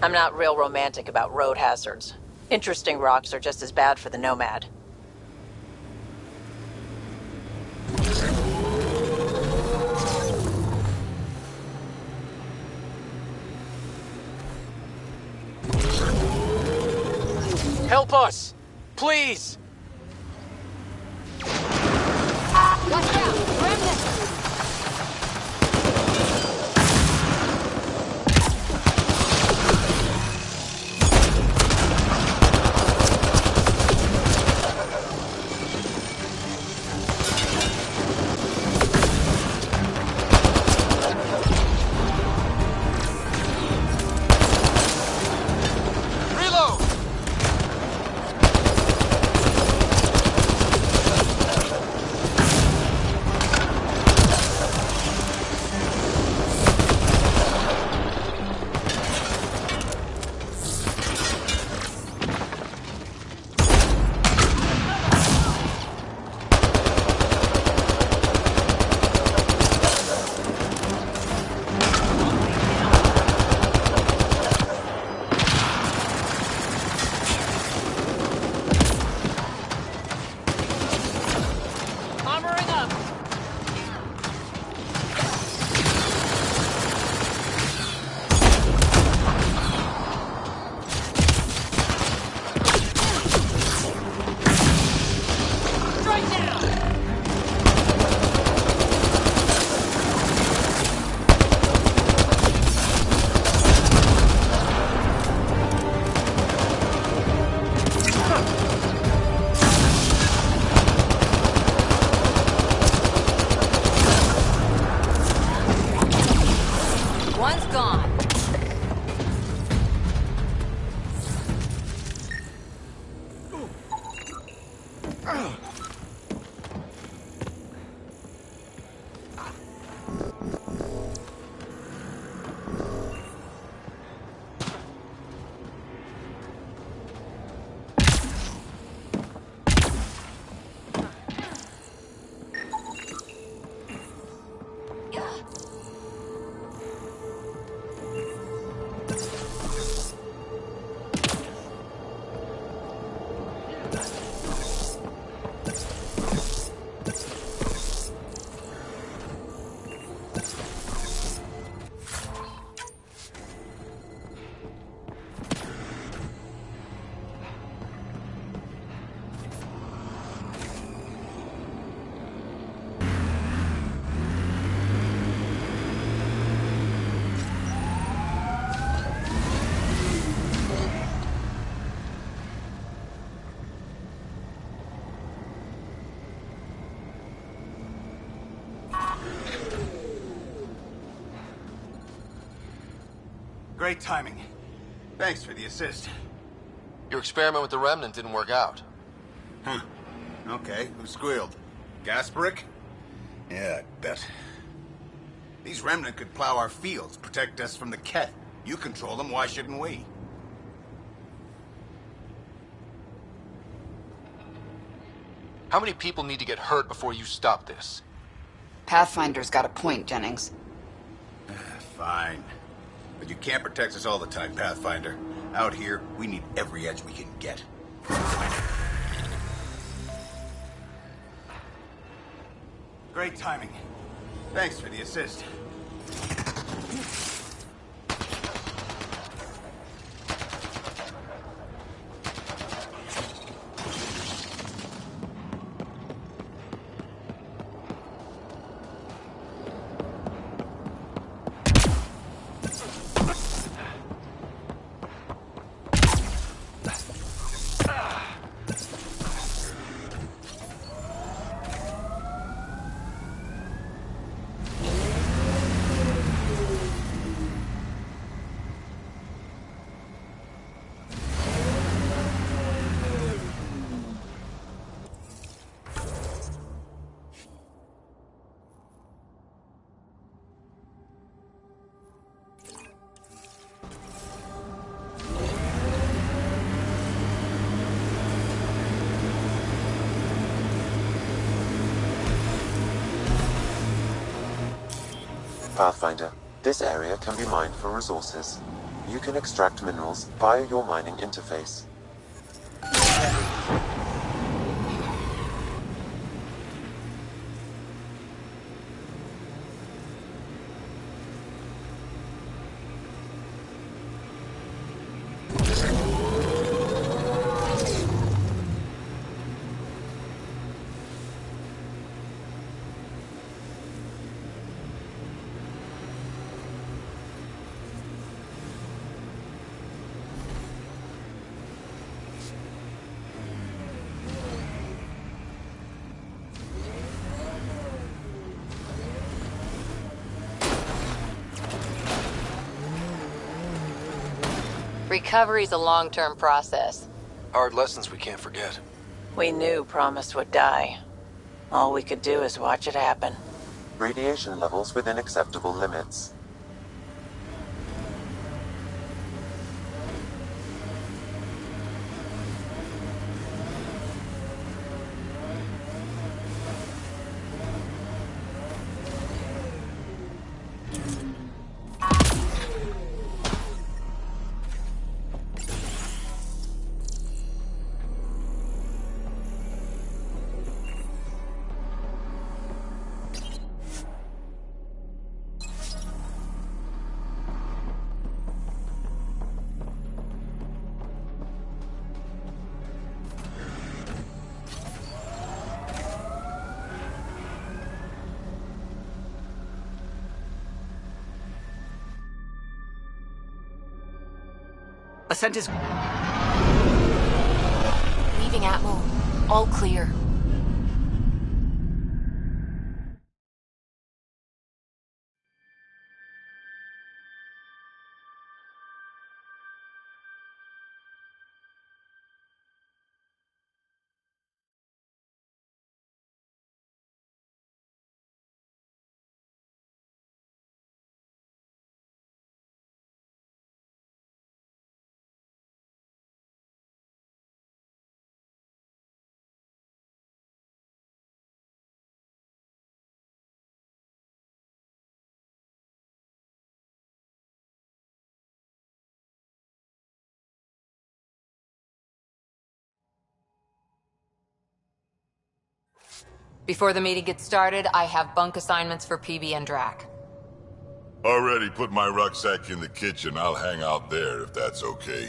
I'm not real romantic about road hazards. Interesting rocks are just as bad for the Nomad. Help us! Please! Watch out! Remnant! Great timing. Thanks for the assist. Your experiment with the Remnant didn't work out. Huh. Okay, who squealed? Gas brick? Yeah, I bet. These Remnant could plow our fields, protect us from the Ket. You control them, why shouldn't we? How many people need to get hurt before you stop this? Pathfinder's got a point, Jennings. Fine. But you can't protect us all the time, Pathfinder. Out here, we need every edge we can get. Great timing. Thanks for the assist. Pathfinder, this area can be mined for resources. You can extract minerals via your mining interface. Recovery's a long-term process. Hard lessons we can't forget. We knew Promise would die. All we could do is watch it happen. Radiation levels within acceptable limits. Ascent is... Leaving Atmo. All clear. Before the meeting gets started, I have bunk assignments for PB and Drac. Already put my rucksack in the kitchen. I'll hang out there if that's okay.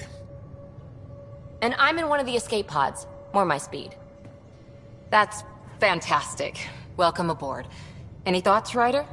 And I'm in one of the escape pods. More my speed. That's fantastic. Welcome aboard. Any thoughts, Ryder?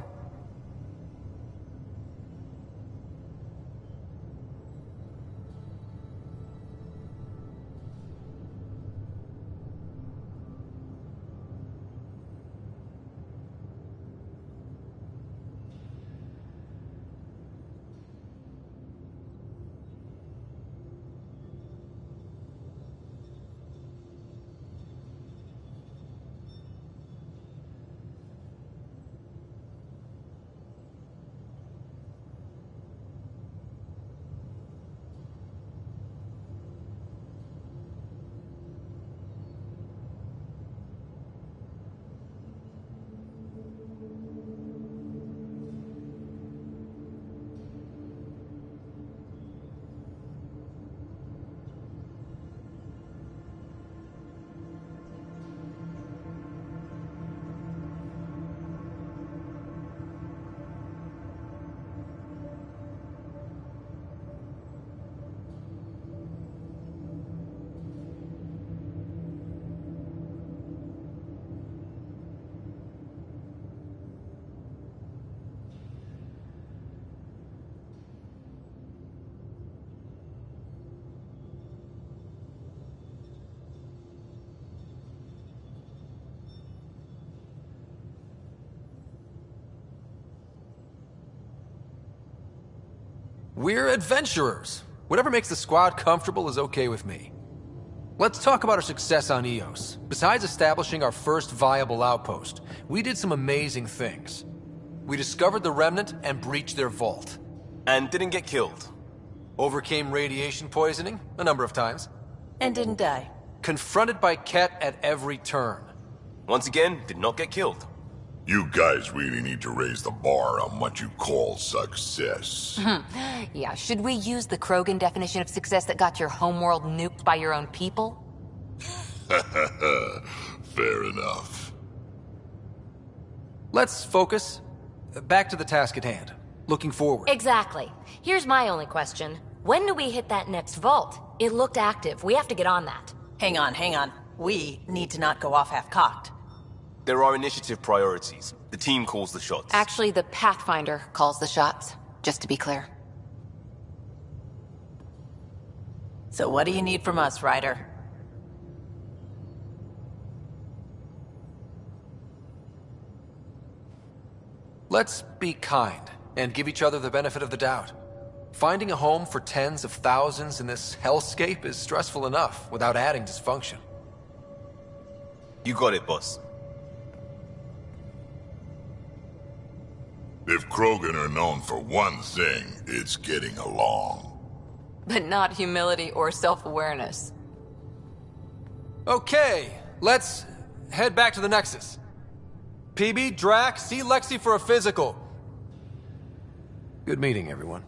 We're adventurers. Whatever makes the squad comfortable is okay with me. Let's talk about our success on Eos. Besides establishing our first viable outpost, we did some amazing things. We discovered the Remnant and breached their vault. And didn't get killed. Overcame radiation poisoning a number of times. And didn't die. Confronted by Ket at every turn. Once again, did not get killed. You guys really need to raise the bar on what you call success. Yeah, should we use the Krogan definition of success that got your homeworld nuked by your own people? Fair enough. Let's focus. Back to the task at hand. Looking forward. Exactly. Here's my only question. When do we hit that next vault? It looked active. We have to get on that. Hang on. We need to not go off half-cocked. There are initiative priorities. The team calls the shots. Actually, the Pathfinder calls the shots, just to be clear. So what do you need from us, Ryder? Let's be kind and give each other the benefit of the doubt. Finding a home for tens of thousands in this hellscape is stressful enough without adding dysfunction. You got it, boss. If Krogan are known for one thing, it's getting along. But not humility or self-awareness. Okay, let's head back to the Nexus. PB, Drac, see Lexi for a physical. Good meeting, everyone.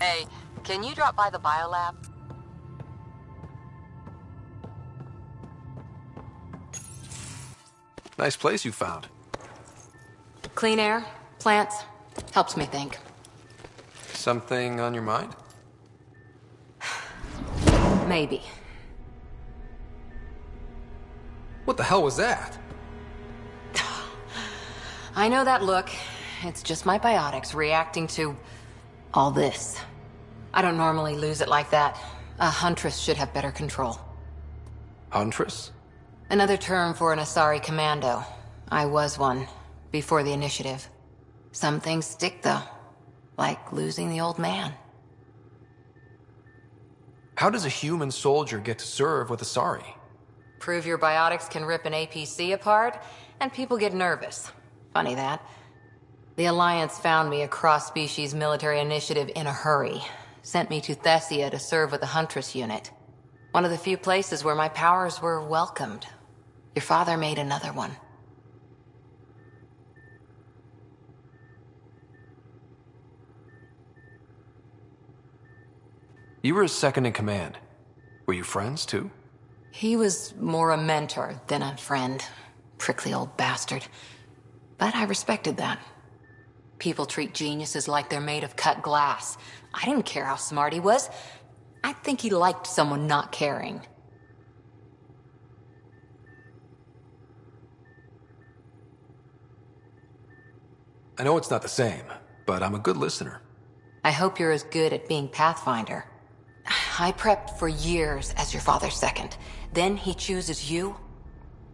Hey, can you drop by the biolab? Nice place you found. Clean air, plants, helps me think. Something on your mind? Maybe. What the hell was that? I know that look. It's just my biotics reacting to all this. I don't normally lose it like that. A huntress should have better control. Huntress? Another term for an Asari commando. I was one, before the initiative. Some things stick, though. Like losing the old man. How does a human soldier get to serve with Asari? Prove your biotics can rip an APC apart, and people get nervous. Funny that. The Alliance found me a cross-species military initiative in a hurry. Sent me to Thessia to serve with the Huntress unit. One of the few places where my powers were welcomed. Your father made another one. You were his second in command. Were you friends, too? He was more a mentor than a friend. Prickly old bastard. But I respected that. People treat geniuses like they're made of cut glass. I didn't care how smart he was. I think he liked someone not caring. I know it's not the same, but I'm a good listener. I hope you're as good at being Pathfinder. I prepped for years as your father's second. Then he chooses you?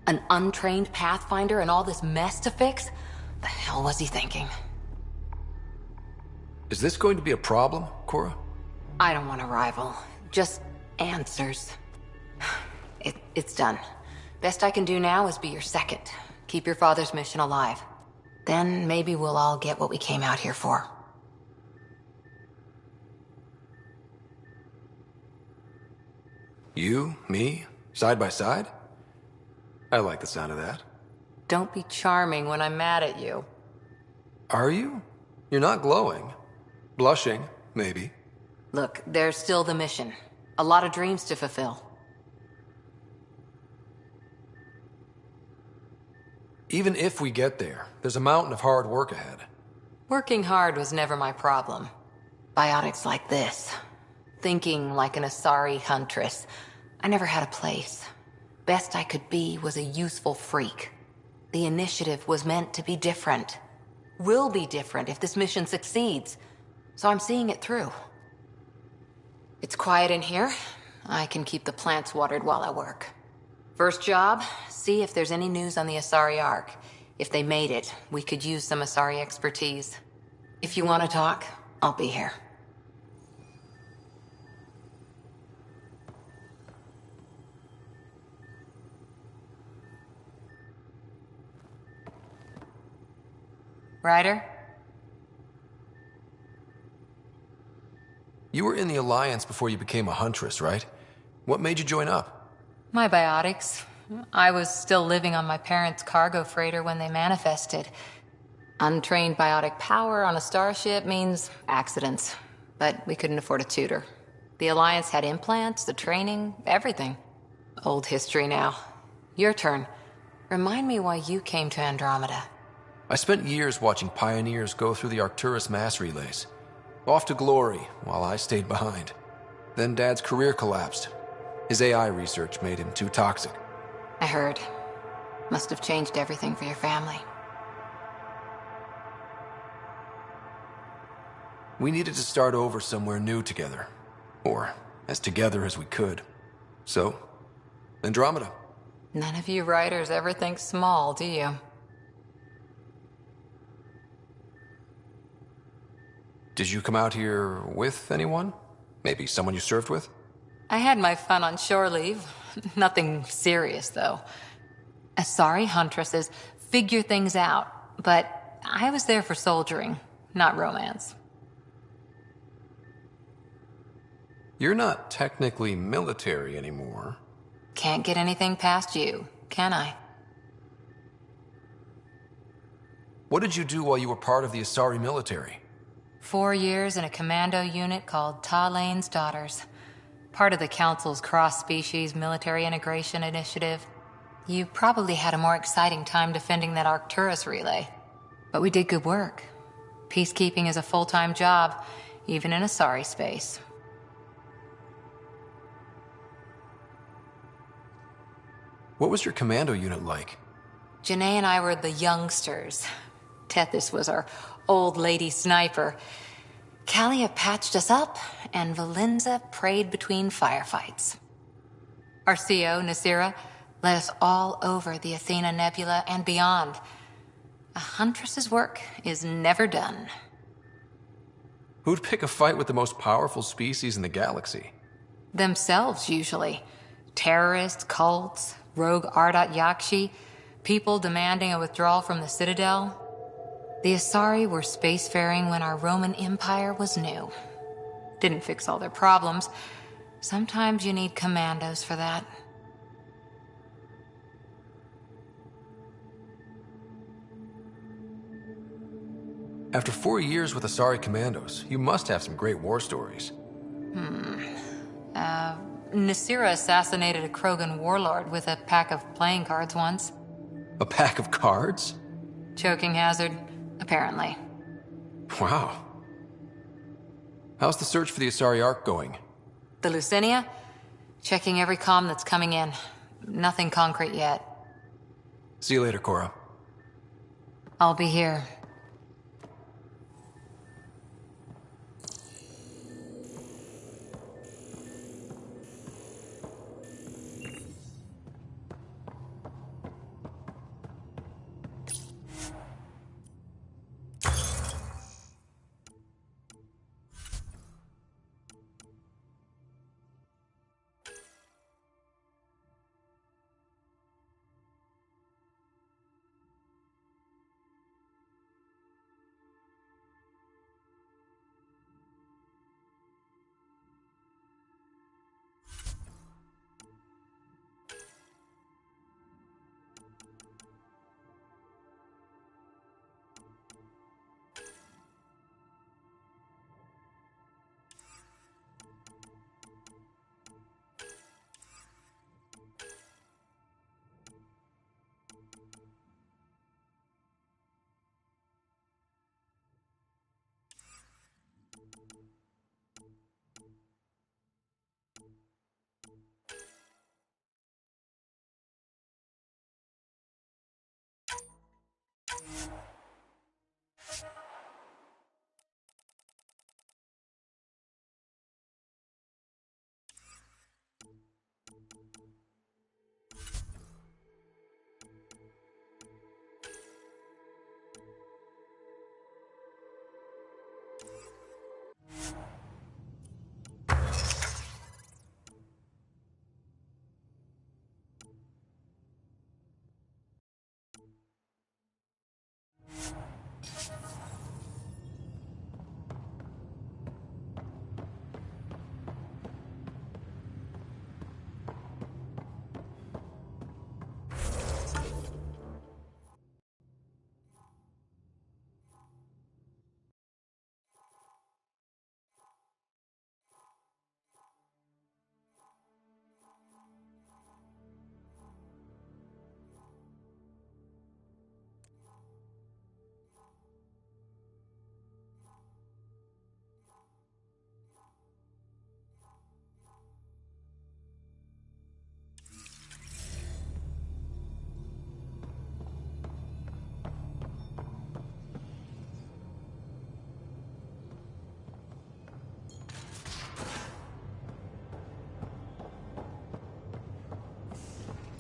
An untrained Pathfinder and all this mess to fix? The hell was he thinking? Is this going to be a problem, Cora? I don't want a rival. Just answers. It's done. Best I can do now is be your second. Keep your father's mission alive. Then maybe we'll all get what we came out here for. You, me, side by side? I like the sound of that. Don't be charming when I'm mad at you. Are you? You're not glowing. Blushing, maybe. Look, there's still the mission. A lot of dreams to fulfill. Even if we get there, there's a mountain of hard work ahead. Working hard was never my problem. Biotics like this. Thinking like an Asari huntress. I never had a place. Best I could be was a useful freak. The initiative was meant to be different. Will be different if this mission succeeds. So I'm seeing it through. It's quiet in here. I can keep the plants watered while I work. First job, see if there's any news on the Asari Ark. If they made it, we could use some Asari expertise. If you want to talk, I'll be here. Ryder? You were in the Alliance before you became a Huntress, right? What made you join up? My biotics. I was still living on my parents' cargo freighter when they manifested. Untrained biotic power on a starship means accidents. But we couldn't afford a tutor. The Alliance had implants, the training, everything. Old history now. Your turn. Remind me why you came to Andromeda. I spent years watching pioneers go through the Arcturus mass relays. Off to glory, while I stayed behind. Then Dad's career collapsed. His AI research made him too toxic. I heard. Must have changed everything for your family. We needed to start over somewhere new together. Or as together as we could. So, Andromeda. None of you writers ever think small, do you? Did you come out here with anyone? Maybe someone you served with? I had my fun on shore leave. Nothing serious, though. Asari huntresses figure things out, but I was there for soldiering, not romance. You're not technically military anymore. Can't get anything past you, can I? What did you do while you were part of the Asari military? 4 years in a commando unit called Talane's Daughters. Part of the Council's cross-species military integration initiative. You probably had a more exciting time defending that Arcturus relay. But we did good work. Peacekeeping is a full-time job, even in Asari space. What was your commando unit like? Janae and I were the youngsters. Tethys was our old lady sniper. Kalia patched us up, and Valenza prayed between firefights. Our CO, Nasira, led us all over the Athena Nebula and beyond. A huntress's work is never done. Who'd pick a fight with the most powerful species in the galaxy? Themselves, usually. Terrorists, cults, rogue Ardat Yakshi, people demanding a withdrawal from the Citadel. The Asari were spacefaring when our Roman Empire was new. Didn't fix all their problems. Sometimes you need commandos for that. After 4 years with Asari commandos, you must have some great war stories. Nasira assassinated a Krogan warlord with a pack of playing cards once. A pack of cards? Choking hazard, apparently. Wow. How's the search for the Asari Ark going? The Lucinia? Checking every comm that's coming in. Nothing concrete yet. See you later, Cora. I'll be here.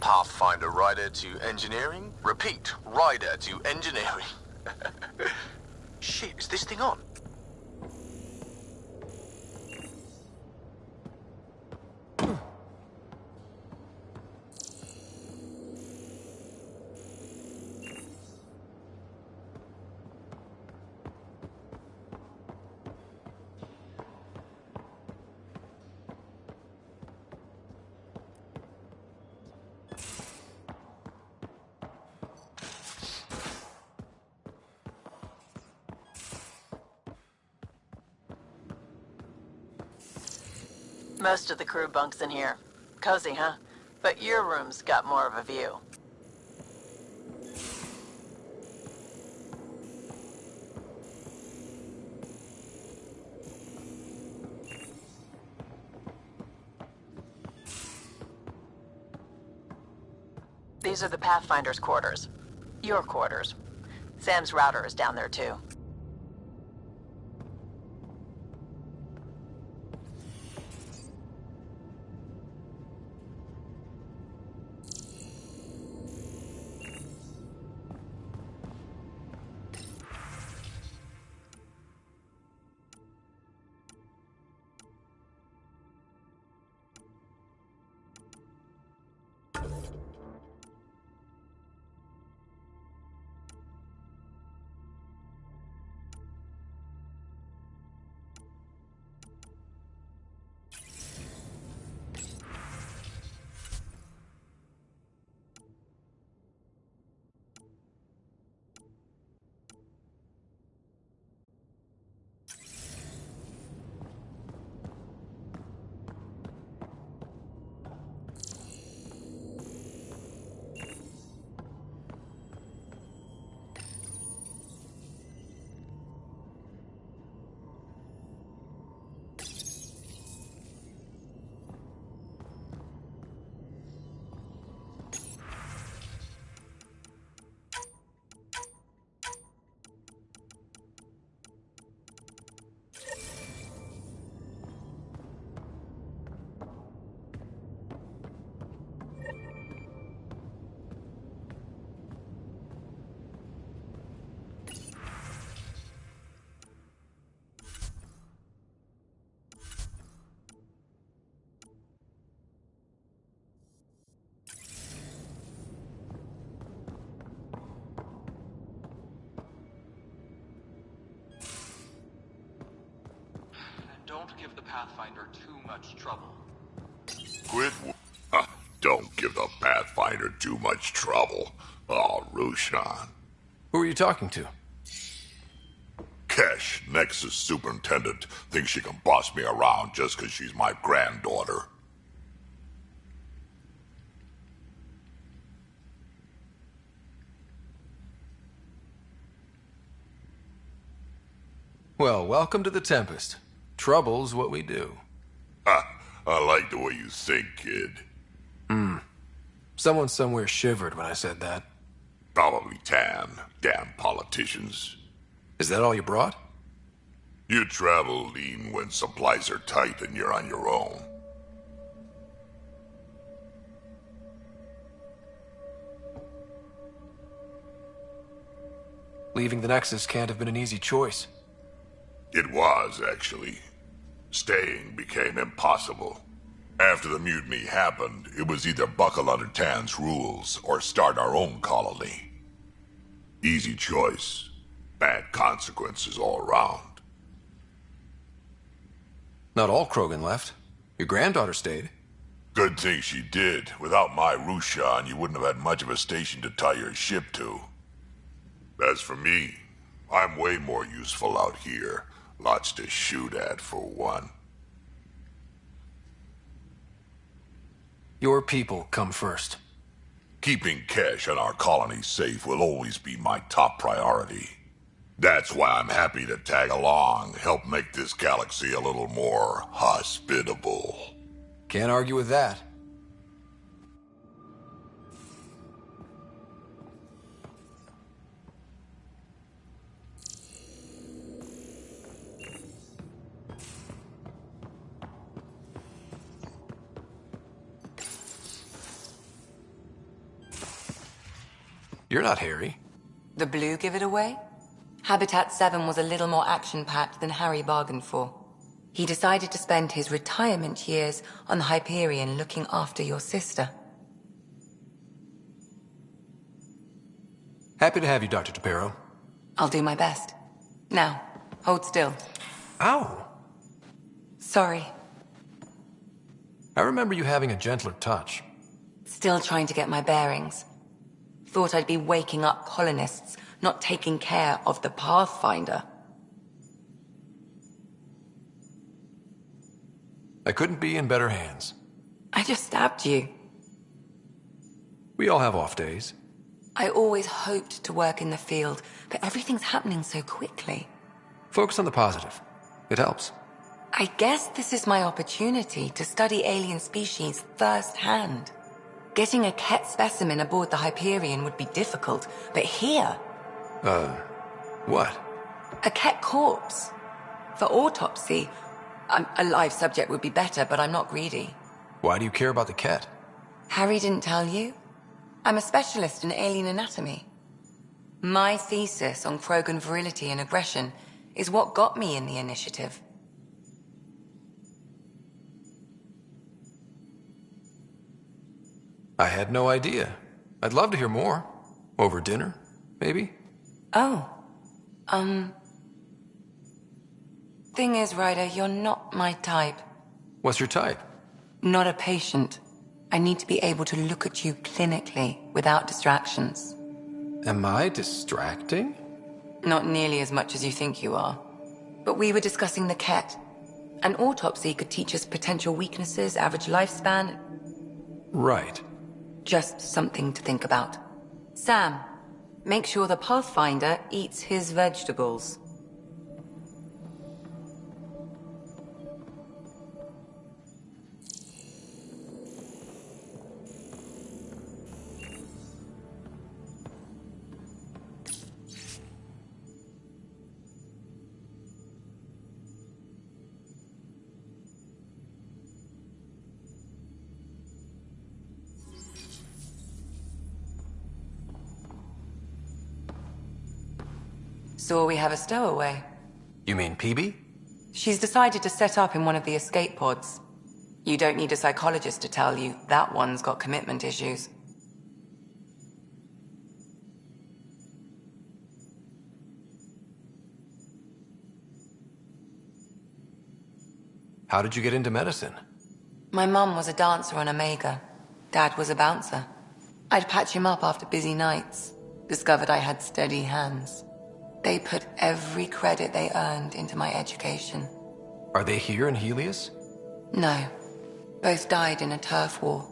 Pathfinder rider to engineering? Repeat, rider to engineering. Shit, is this thing on? Most of the crew bunks in here. Cozy, huh? But your room's got more of a view. These are the Pathfinder's quarters. Your quarters. Sam's router is down there too. don't give the Pathfinder too much trouble. Quit. Don't give the Pathfinder too much trouble. Oh, Roshan. Who are you talking to? Kesh, Nexus Superintendent, thinks she can boss me around just because she's my granddaughter. Well, welcome to the Tempest. Trouble's what we do. I like the way you think, kid. Someone somewhere shivered when I said that. Probably Tan. Damn politicians. Is that all you brought? You travel lean when supplies are tight and you're on your own. Leaving the Nexus can't have been an easy choice. It was, actually. Staying became impossible. After the mutiny happened, it was either buckle under Tan's rules or start our own colony. Easy choice. Bad consequences all around. Not all Krogan left. Your granddaughter stayed. Good thing she did. Without my Rushan, you wouldn't have had much of a station to tie your ship to. As for me, I'm way more useful out here. Lots to shoot at, for one. Your people come first. Keeping Kesh and our colony safe will always be my top priority. That's why I'm happy to tag along, help make this galaxy a little more hospitable. Can't argue with that. You're not Harry. The blue give it away? Habitat 7 was a little more action-packed than Harry bargained for. He decided to spend his retirement years on the Hyperion looking after your sister. Happy to have you, Dr. Tapero. I'll do my best. Now, hold still. Ow! Sorry. I remember you having a gentler touch. Still trying to get my bearings. Thought I'd be waking up colonists, not taking care of the Pathfinder. I couldn't be in better hands. I just stabbed you. We all have off days. I always hoped to work in the field, but everything's happening so quickly. Focus on the positive. It helps. I guess this is my opportunity to study alien species firsthand. Getting a Ket specimen aboard the Hyperion would be difficult, but here... What? A Ket corpse. For autopsy, a live subject would be better, but I'm not greedy. Why do you care about the Ket? Harry didn't tell you? I'm a specialist in alien anatomy. My thesis on Krogan virility and aggression is what got me in the initiative. I had no idea. I'd love to hear more. Over dinner, maybe? Oh. Thing is, Ryder, you're not my type. What's your type? Not a patient. I need to be able to look at you clinically, without distractions. Am I distracting? Not nearly as much as you think you are. But we were discussing the Ket. An autopsy could teach us potential weaknesses, average lifespan. Right. Just something to think about. Sam, make sure the Pathfinder eats his vegetables. So we have a stowaway. You mean PB? She's decided to set up in one of the escape pods. You don't need a psychologist to tell you that one's got commitment issues. How did you get into medicine? My mum was a dancer on Omega. Dad was a bouncer. I'd patch him up after busy nights. Discovered I had steady hands. They put every credit they earned into my education. Are they here in Helios? No. Both died in a turf war.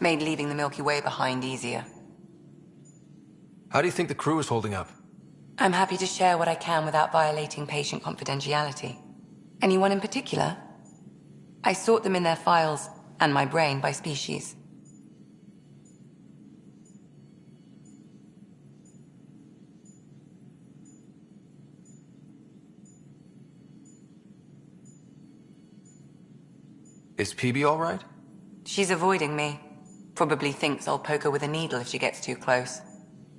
Made leaving the Milky Way behind easier. How do you think the crew is holding up? I'm happy to share what I can without violating patient confidentiality. Anyone in particular? I sort them in their files, and my brain by species. Is PB all right? She's avoiding me. Probably thinks I'll poke her with a needle if she gets too close.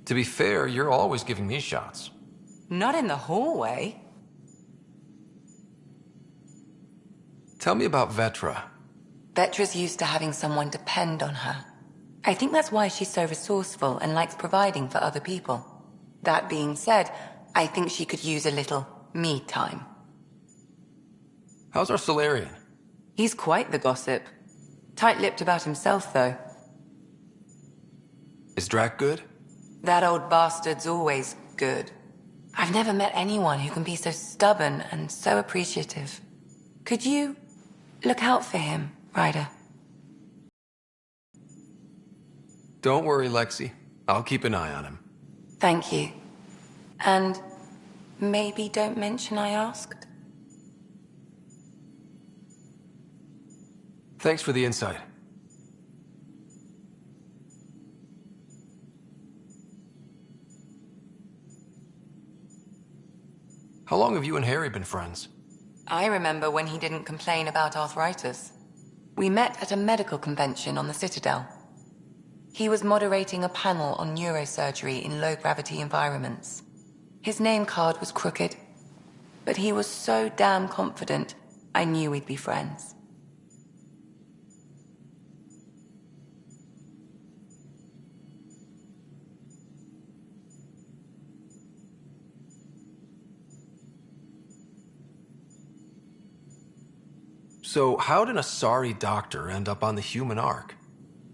To be fair, you're always giving me shots. Not in the hallway. Tell me about Vetra. Vetra's used to having someone depend on her. I think that's why she's so resourceful and likes providing for other people. That being said, I think she could use a little me time. How's our Solarian? He's quite the gossip. Tight-lipped about himself, though. Is Drac good? That old bastard's always good. I've never met anyone who can be so stubborn and so appreciative. Could you look out for him, Ryder? Don't worry, Lexi. I'll keep an eye on him. Thank you. And maybe don't mention I asked? Thanks for the insight. How long have you and Harry been friends? I remember when he didn't complain about arthritis. We met at a medical convention on the Citadel. He was moderating a panel on neurosurgery in low-gravity environments. His name card was crooked, but he was so damn confident, I knew we'd be friends. So how did a sorry doctor end up on the human Ark?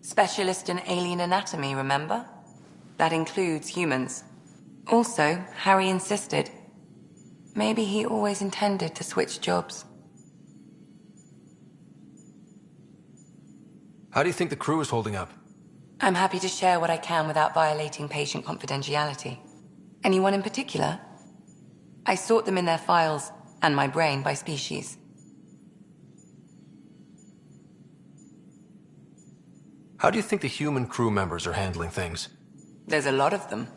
Specialist in alien anatomy, remember? That includes humans. Also, Harry insisted. Maybe he always intended to switch jobs. How do you think the crew is holding up? I'm happy to share what I can without violating patient confidentiality. Anyone in particular? I sort them in their files, and my brain by species. How do you think the human crew members are handling things? There's a lot of them.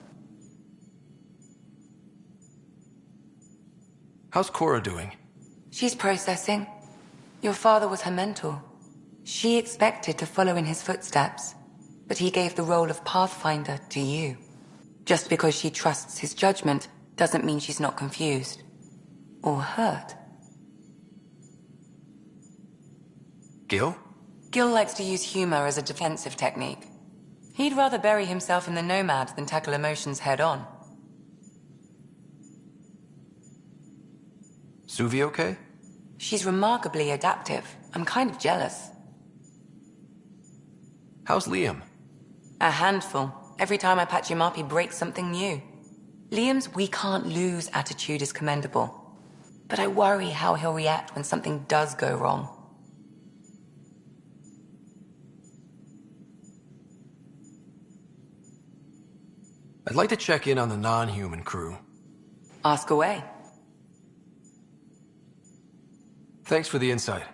How's Cora doing? She's processing. Your father was her mentor. She expected to follow in his footsteps, but he gave the role of Pathfinder to you. Just because she trusts his judgment doesn't mean she's not confused. Or hurt. Gil? Gil likes to use humor as a defensive technique. He'd rather bury himself in the Nomad than tackle emotions head-on. Suvi okay? She's remarkably adaptive. I'm kind of jealous. How's Liam? A handful. Every time I patch him up, he breaks something new. Liam's we can't lose attitude is commendable. But I worry how he'll react when something does go wrong. I'd like to check in on the non-human crew. Ask away. Thanks for the insight.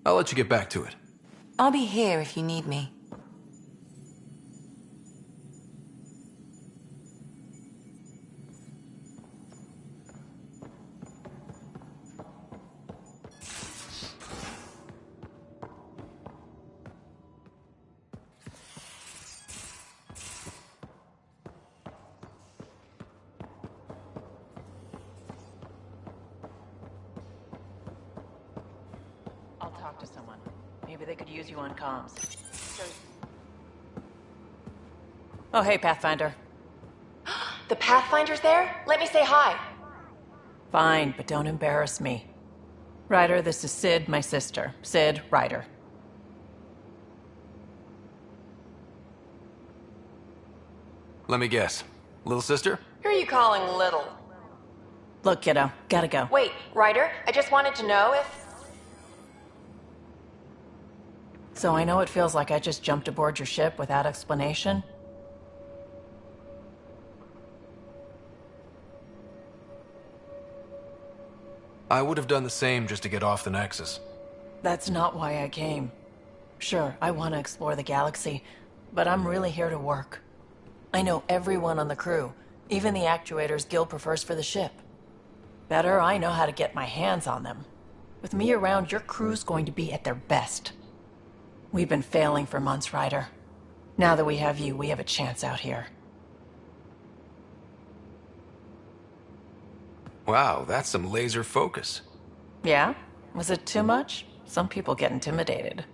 I'll let you get back to it. I'll be here if you need me. I'll talk to someone. Maybe they could use you on comms. Oh, hey, Pathfinder. The Pathfinder's there? Let me say hi. Fine, but don't embarrass me. Ryder, this is Sid, my sister. Sid, Ryder. Let me guess. Little sister? Who are you calling little? Look, kiddo, gotta go. Wait, Ryder, I just wanted to know if... So I know it feels like I just jumped aboard your ship without explanation. I would have done the same just to get off the Nexus. That's not why I came. Sure, I want to explore the galaxy, but I'm really here to work. I know everyone on the crew, even the actuators Gil prefers for the ship. Better, I know how to get my hands on them. With me around, your crew's going to be at their best. We've been failing for months, Ryder. Now that we have you, we have a chance out here. Wow, that's some laser focus. Yeah? Was it too much? Some people get intimidated.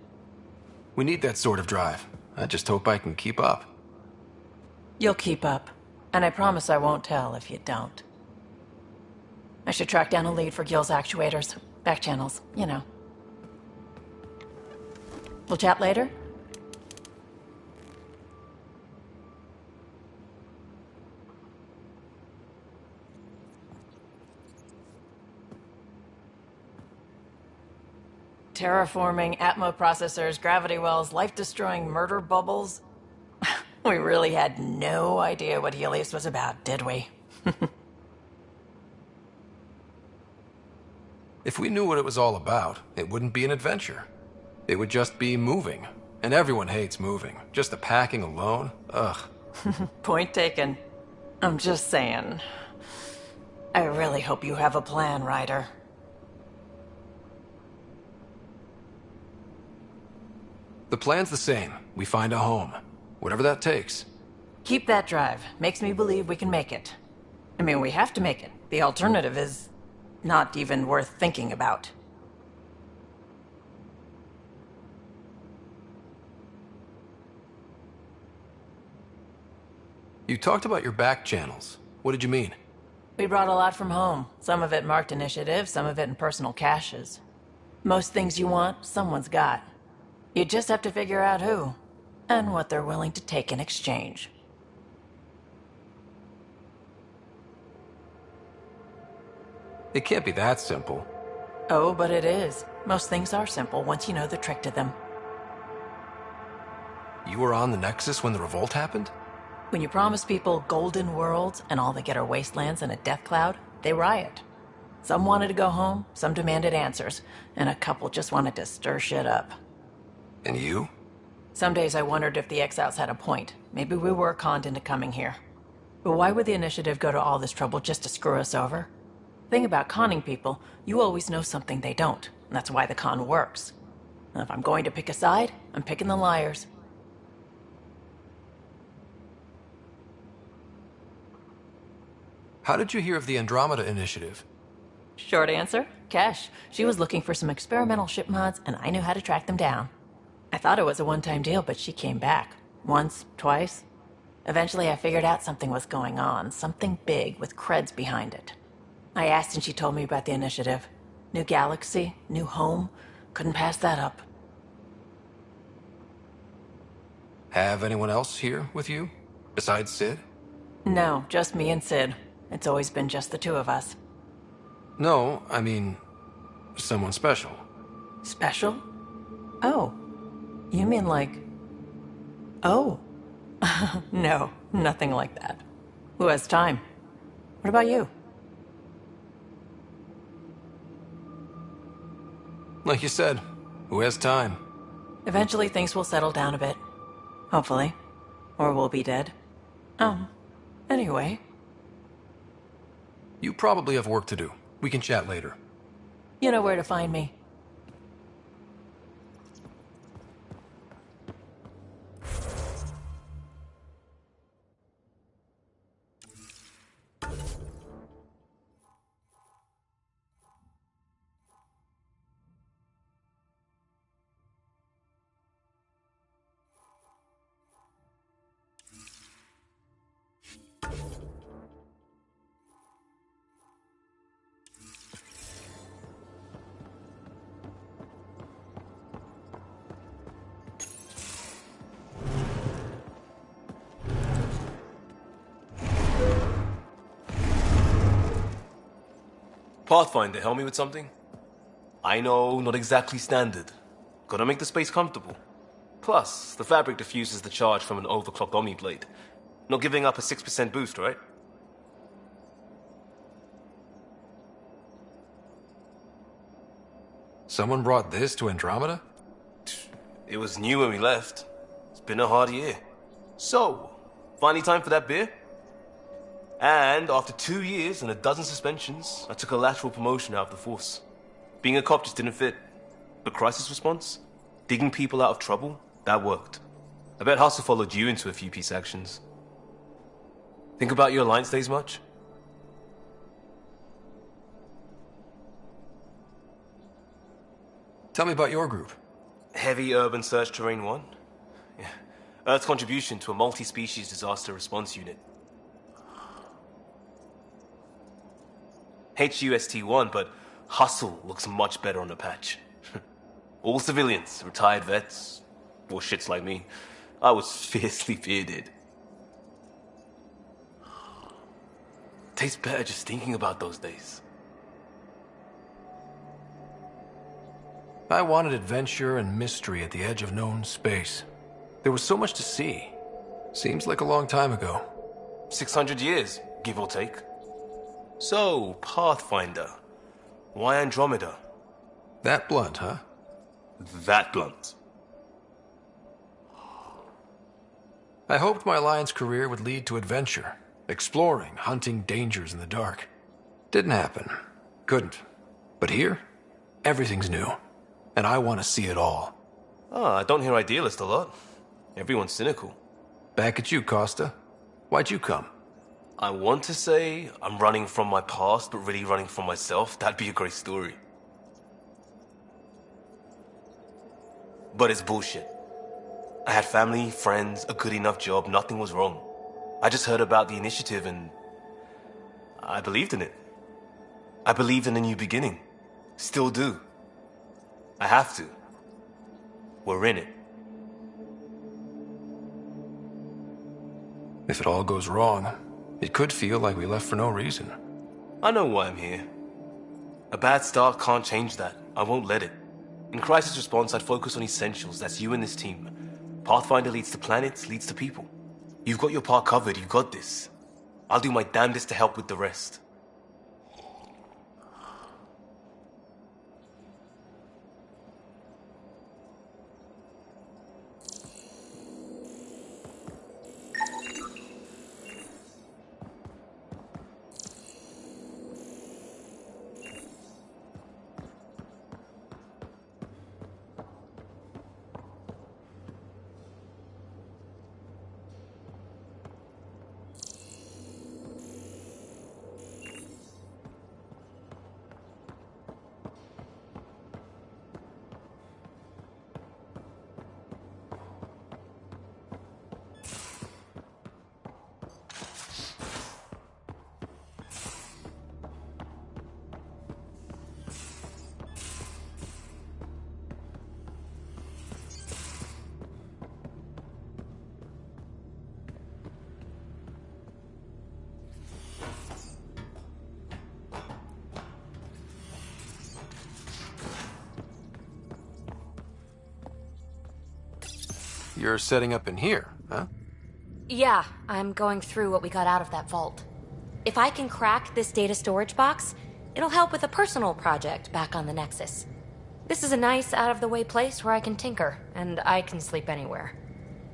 We need that sort of drive. I just hope I can keep up. You'll keep up. And I promise I won't tell if you don't. I should track down a lead for Gil's actuators. Back channels, you know. We'll chat later? Terraforming, Atmo processors, gravity wells, life-destroying murder bubbles. We really had no idea what Helios was about, did we? If we knew what it was all about, it wouldn't be an adventure. It would just be moving. And everyone hates moving. Just the packing alone, ugh. Point taken. I'm just saying. I really hope you have a plan, Ryder. The plan's the same. We find a home. Whatever that takes. Keep that drive. Makes me believe we can make it. I mean, we have to make it. The alternative is not even worth thinking about. You talked about your back channels. What did you mean? We brought a lot from home. Some of it marked initiative, some of it in personal caches. Most things you want, someone's got. You just have to figure out who, and what they're willing to take in exchange. It can't be that simple. Oh, but it is. Most things are simple once you know the trick to them. You were on the Nexus when the revolt happened? When you promise people golden worlds and all they get are wastelands and a death cloud, they riot. Some wanted to go home, some demanded answers, and a couple just wanted to stir shit up. And you? Some days I wondered if the exiles had a point. Maybe we were conned into coming here. But why would the initiative go to all this trouble just to screw us over? Thing about conning people, you always know something they don't. And that's why the con works. And if I'm going to pick a side, I'm picking the liars. How did you hear of the Andromeda initiative? Short answer, Kesh. She was looking for some experimental ship mods, and I knew how to track them down. I thought it was a one-time deal, but she came back. Once, twice. Eventually I figured out something was going on, something big with creds behind it. I asked and she told me about the initiative. New galaxy, new home. Couldn't pass that up. Have anyone else here with you? Besides Sid? No, just me and Sid. It's always been just the two of us. No, I mean, someone special. Special? Oh. You mean like... Oh. No, nothing like that. Who has time? What about you? Like you said, who has time? Eventually things will settle down a bit. Hopefully. Or we'll be dead. Anyway. You probably have work to do. We can chat later. You know where to find me. Pathfinder, help me with something? I know, not exactly standard. Gotta make the space comfortable. Plus, the fabric diffuses the charge from an overclocked Omniblade. Not giving up a 6% boost, right? Someone brought this to Andromeda? It was new when we left. It's been a hard year. So, finally time for that beer? And after 2 years and a dozen suspensions, I took a lateral promotion out of the force. Being a cop just didn't fit. But crisis response? Digging people out of trouble? That worked. I bet Hustle followed you into a few peace actions. Think about your Alliance days much? Tell me about your group. Heavy Urban Search Terrain 1? Yeah. Earth's contribution to a multi-species disaster response unit. HUST-1, but Hustle looks much better on the patch. All civilians, retired vets, or shits like me. I was fiercely bearded. Tastes better just thinking about those days. I wanted adventure and mystery at the edge of known space. There was so much to see. Seems like a long time ago. 600 years, give or take. So, Pathfinder. Why Andromeda? That blunt, huh? That blunt. I hoped my Alliance career would lead to adventure. Exploring, hunting dangers in the dark. Didn't happen. Couldn't. But here, everything's new. And I want to see it all. I don't hear idealist a lot. Everyone's cynical. Back at you, Costa. Why'd you come? I want to say I'm running from my past, but really running from myself. That'd be a great story. But it's bullshit. I had family, friends, a good enough job, nothing was wrong. I just heard about the initiative and I believed in it. I believed in a new beginning. Still do. I have to. We're in it. If it all goes wrong, it could feel like we left for no reason. I know why I'm here. A bad start can't change that. I won't let it. In crisis response, I'd focus on essentials. That's you and this team. Pathfinder leads to planets, leads to people. You've got your part covered. You got this. I'll do my damnedest to help with the rest. You're setting up in here, huh? Yeah, I'm going through what we got out of that vault. If I can crack this data storage box, it'll help with a personal project back on the Nexus. This is a nice, out-of-the-way place where I can tinker, and I can sleep anywhere.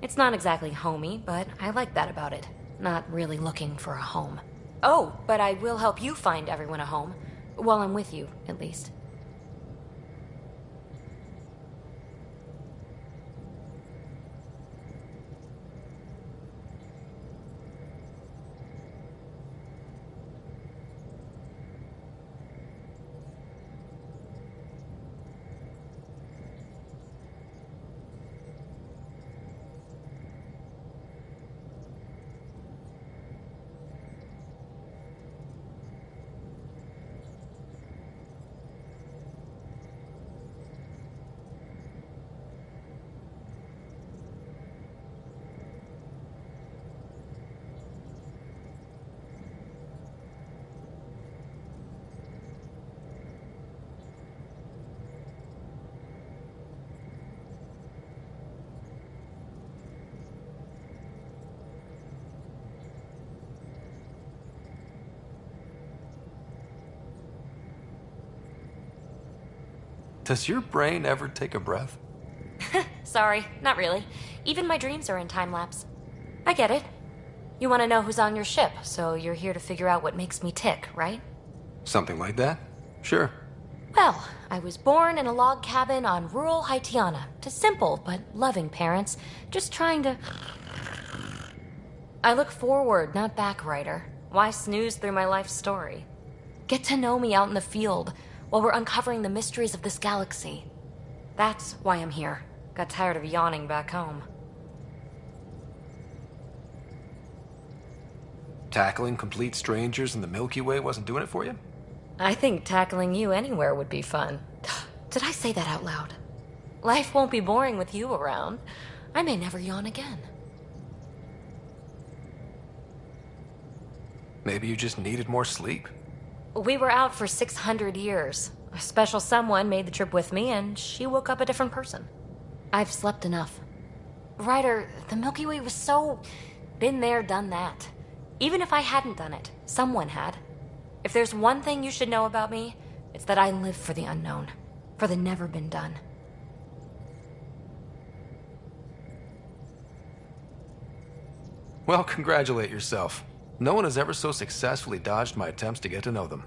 It's not exactly homey, but I like that about it. Not really looking for a home. Oh, but I will help you find everyone a home. While I'm with you, at least. Does your brain ever take a breath? Sorry, not really. Even my dreams are in time-lapse. I get it. You want to know who's on your ship, so you're here to figure out what makes me tick, right? Something like that? Sure. Well, I was born in a log cabin on rural Haitiana to simple but loving parents, just trying to... I look forward, not back, Ryder. Why snooze through my life story? Get to know me out in the field while we're uncovering the mysteries of this galaxy. That's why I'm here. Got tired of yawning back home. Tackling complete strangers in the Milky Way wasn't doing it for you? I think tackling you anywhere would be fun. Did I say that out loud? Life won't be boring with you around. I may never yawn again. Maybe you just needed more sleep. We were out for 600 years. A special someone made the trip with me, and she woke up a different person. I've slept enough. Ryder, the Milky Way was so... been there, done that. Even if I hadn't done it, someone had. If there's one thing you should know about me, it's that I live for the unknown. For the never been done. Well, congratulate yourself. No one has ever so successfully dodged my attempts to get to know them.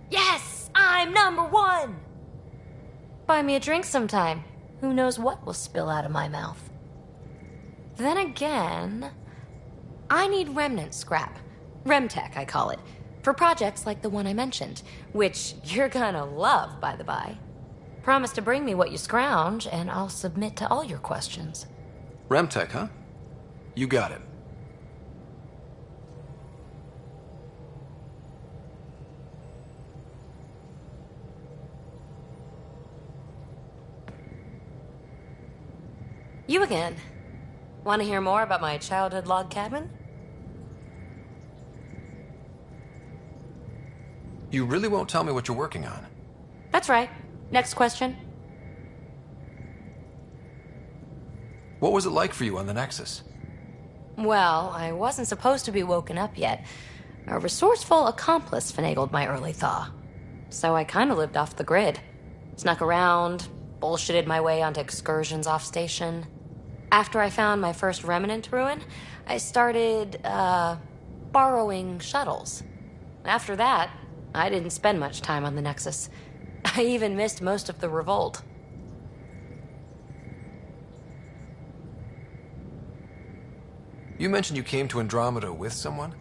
Yes! I'm #1! Buy me a drink sometime. Who knows what will spill out of my mouth. Then again... I need remnant scrap. Remtech, I call it. For projects like the one I mentioned. Which you're gonna love, by the by. Promise to bring me what you scrounge, and I'll submit to all your questions. Remtech, huh? You got it. You again. Want to hear more about my childhood log cabin? You really won't tell me what you're working on? That's right. Next question. What was it like for you on the Nexus? Well, I wasn't supposed to be woken up yet. A resourceful accomplice finagled my early thaw. So I kind of lived off the grid. Snuck around, bullshitted my way onto excursions off station. After I found my first remnant ruin, I started, borrowing shuttles. After that, I didn't spend much time on the Nexus. I even missed most of the revolt. You mentioned you came to Andromeda with someone?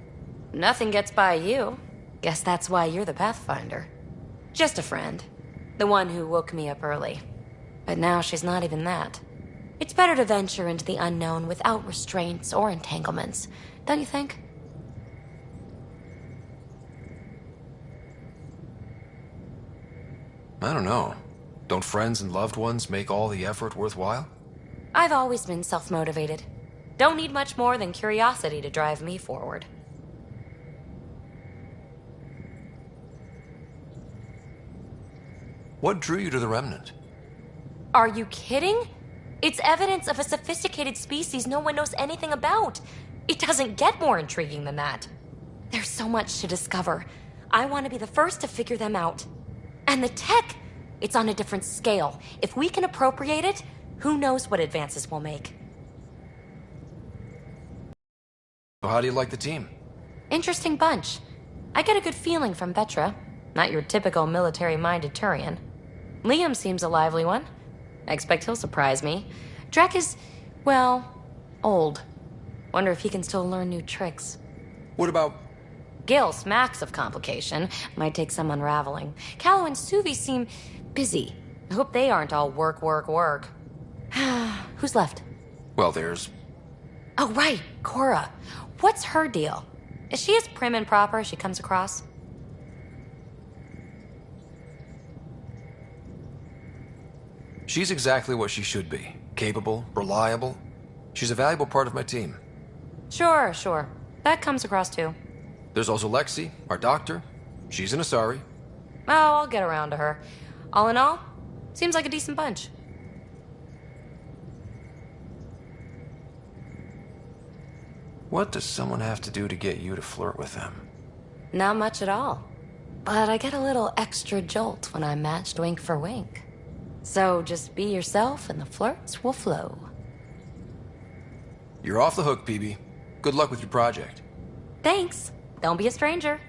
Nothing gets by you. Guess that's why you're the Pathfinder. Just a friend. The one who woke me up early. But now she's not even that. It's better to venture into the unknown without restraints or entanglements, don't you think? I don't know. Don't friends and loved ones make all the effort worthwhile? I've always been self-motivated. Don't need much more than curiosity to drive me forward. What drew you to the Remnant? Are you kidding? It's evidence of a sophisticated species no one knows anything about. It doesn't get more intriguing than that. There's so much to discover. I want to be the first to figure them out. And the tech, it's on a different scale. If we can appropriate it, who knows what advances we'll make. So how do you like the team? Interesting bunch. I get a good feeling from Vetra. Not your typical military-minded Turian. Liam seems a lively one. I expect he'll surprise me. Drek is, well, old. Wonder if he can still learn new tricks. What about... Gil smacks of complication. Might take some unraveling. Callow and Suvi seem busy. I hope they aren't all work, work, work. Who's left? Well, there's... Oh, right, Cora. What's her deal? Is she as prim and proper as she comes across? She's exactly what she should be. Capable, reliable. She's a valuable part of my team. Sure. That comes across too. There's also Lexi, our doctor. She's an Asari. Oh, I'll get around to her. All in all, seems like a decent bunch. What does someone have to do to get you to flirt with them? Not much at all. But I get a little extra jolt when I'm matched wink for wink. So just be yourself and the flirts will flow. You're off the hook, PB. Good luck with your project. Thanks. Don't be a stranger.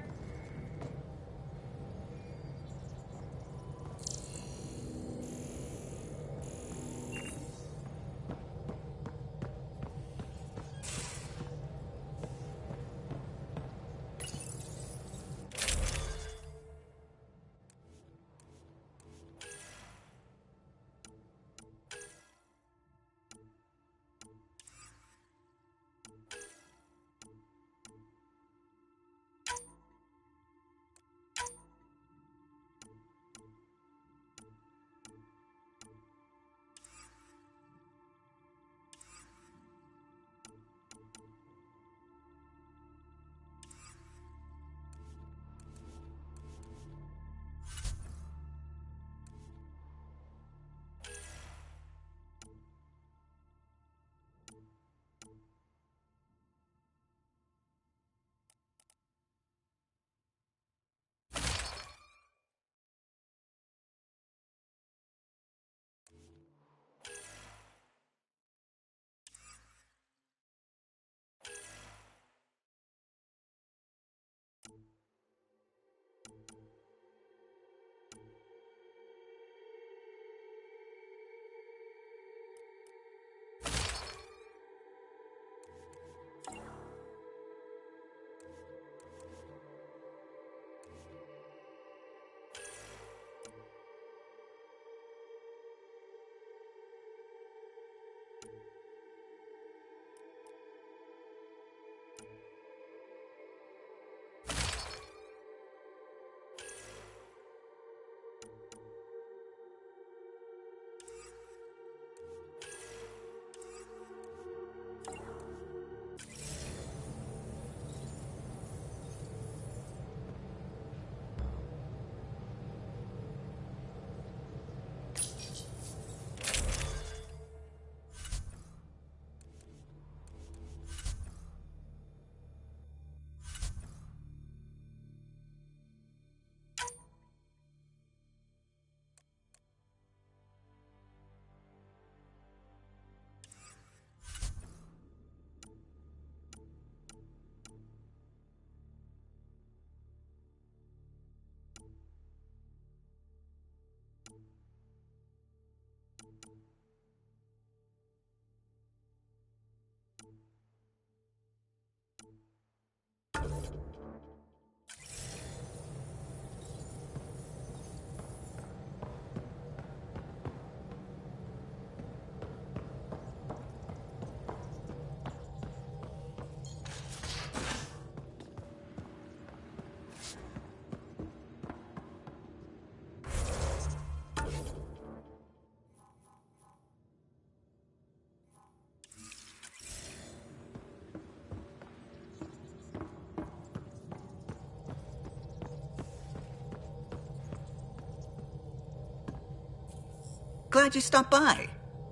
Glad you stopped by.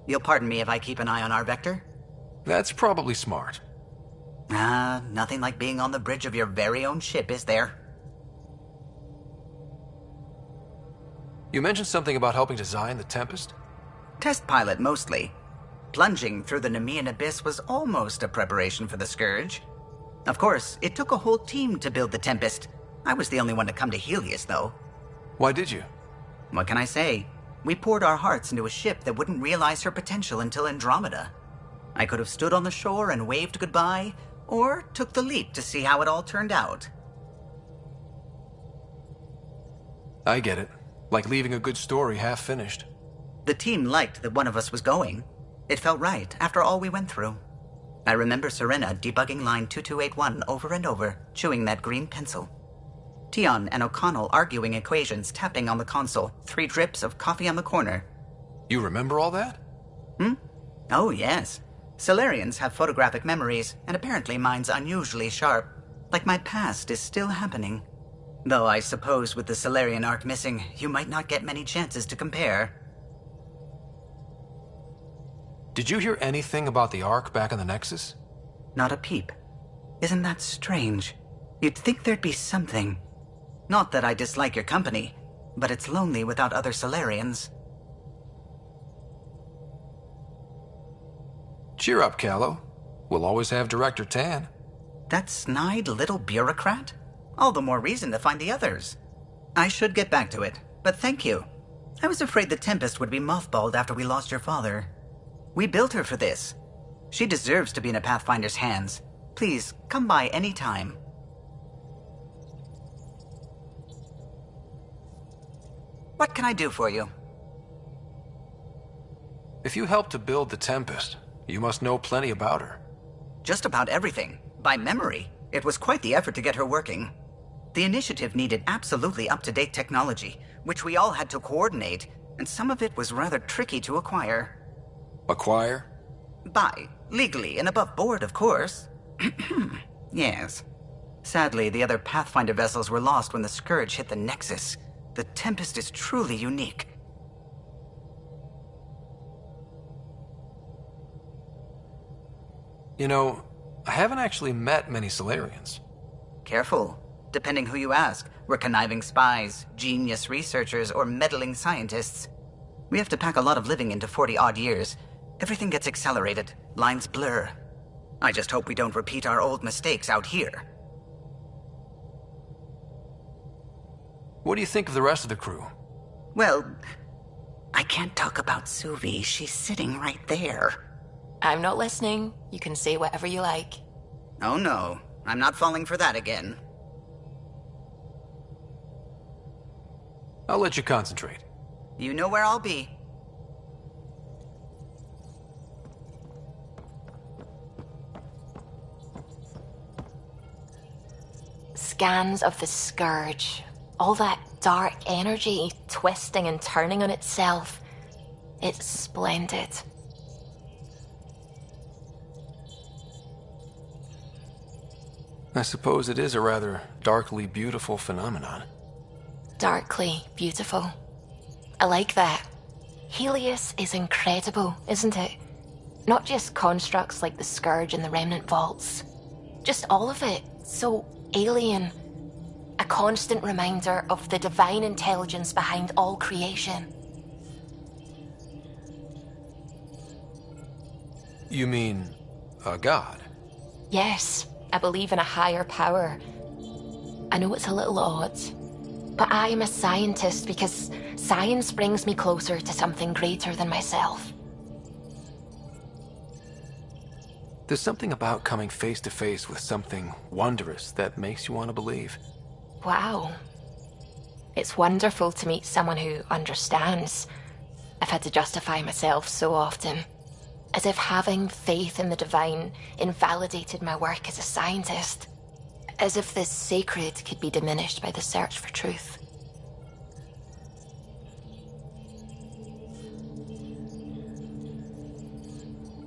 You'll pardon me if I keep an eye on our vector? That's probably smart. Nothing like being on the bridge of your very own ship, is there? You mentioned something about helping design the Tempest? Test pilot, mostly. Plunging through the Nemean abyss was almost a preparation for the Scourge. Of course, it took a whole team to build the Tempest. I was the only one to come to Helios, though. Why did you? What can I say? We poured our hearts into a ship that wouldn't realize her potential until Andromeda. I could have stood on the shore and waved goodbye, or took the leap to see how it all turned out. I get it. Like leaving a good story half-finished. The team liked that one of us was going. It felt right, after all we went through. I remember Serena debugging line 2281 over and over, chewing that green pencil. Tion and O'Connell arguing equations, tapping on the console, 3 drips of coffee on the corner. You remember all that? Oh, yes. Solarians have photographic memories, and apparently mine's unusually sharp. Like my past is still happening. Though I suppose with the Solarian arc missing, you might not get many chances to compare. Did you hear anything about the Ark back in the Nexus? Not a peep. Isn't that strange? You'd think there'd be something. Not that I dislike your company, but it's lonely without other Solarians. Cheer up, Callow. We'll always have Director Tan. That snide little bureaucrat? All the more reason to find the others. I should get back to it, but thank you. I was afraid the Tempest would be mothballed after we lost your father. We built her for this. She deserves to be in a Pathfinder's hands. Please, come by any time. What can I do for you? If you helped to build the Tempest, you must know plenty about her. Just about everything. By memory. It was quite the effort to get her working. The initiative needed absolutely up-to-date technology, which we all had to coordinate, and some of it was rather tricky to acquire. Acquire? Buy. Legally and above board, of course. Yes. Sadly, the other Pathfinder vessels were lost when the Scourge hit the Nexus. The Tempest is truly unique. You know, I haven't actually met many Solarians. Careful. Depending who you ask, we're conniving spies, genius researchers, or meddling scientists. We have to pack a lot of living into 40-odd years. Everything gets accelerated. Lines blur. I just hope we don't repeat our old mistakes out here. What do you think of the rest of the crew? Well, I can't talk about Suvi. She's sitting right there. I'm not listening. You can say whatever you like. Oh no, I'm not falling for that again. I'll let you concentrate. You know where I'll be. Scans of the Scourge. All that dark energy twisting and turning on itself. It's splendid. I suppose it is a rather darkly beautiful phenomenon. Darkly beautiful. I like that. Helios is incredible, isn't it? Not just constructs like the Scourge and the Remnant Vaults. Just all of it. So alien. A constant reminder of the divine intelligence behind all creation. You mean a god? Yes, I believe in a higher power. I know it's a little odd, but I am a scientist because science brings me closer to something greater than myself. There's something about coming face to face with something wondrous that makes you want to believe. Wow. It's wonderful to meet someone who understands. I've had to justify myself so often. As if having faith in the divine invalidated my work as a scientist. As if the sacred could be diminished by the search for truth.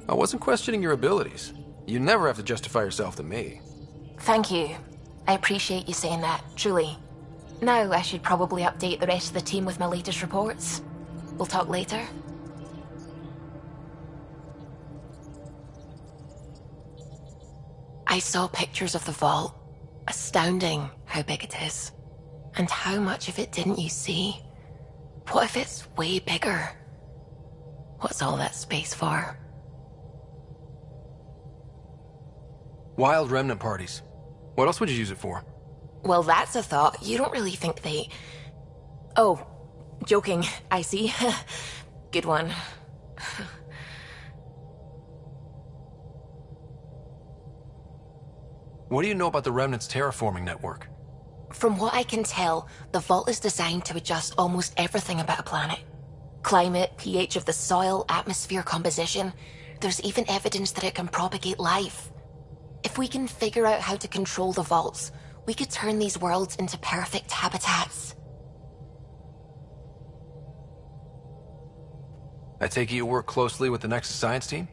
I wasn't questioning your abilities. You never have to justify yourself to me. Thank you. I appreciate you saying that, truly. Now I should probably update the rest of the team with my latest reports. We'll talk later. I saw pictures of the vault. Astounding how big it is. And how much of it didn't you see? What if it's way bigger? What's all that space for? Wild remnant parties. What else would you use it for? Well, that's a thought. You don't really think they... Oh, joking. I see. Good one. What do you know about the Remnant's terraforming network? From what I can tell, the vault is designed to adjust almost everything about a planet. Climate, pH of the soil, atmosphere composition. There's even evidence that it can propagate life. If we can figure out how to control the vaults, we could turn these worlds into perfect habitats. I take it you work closely with the Nexus science team?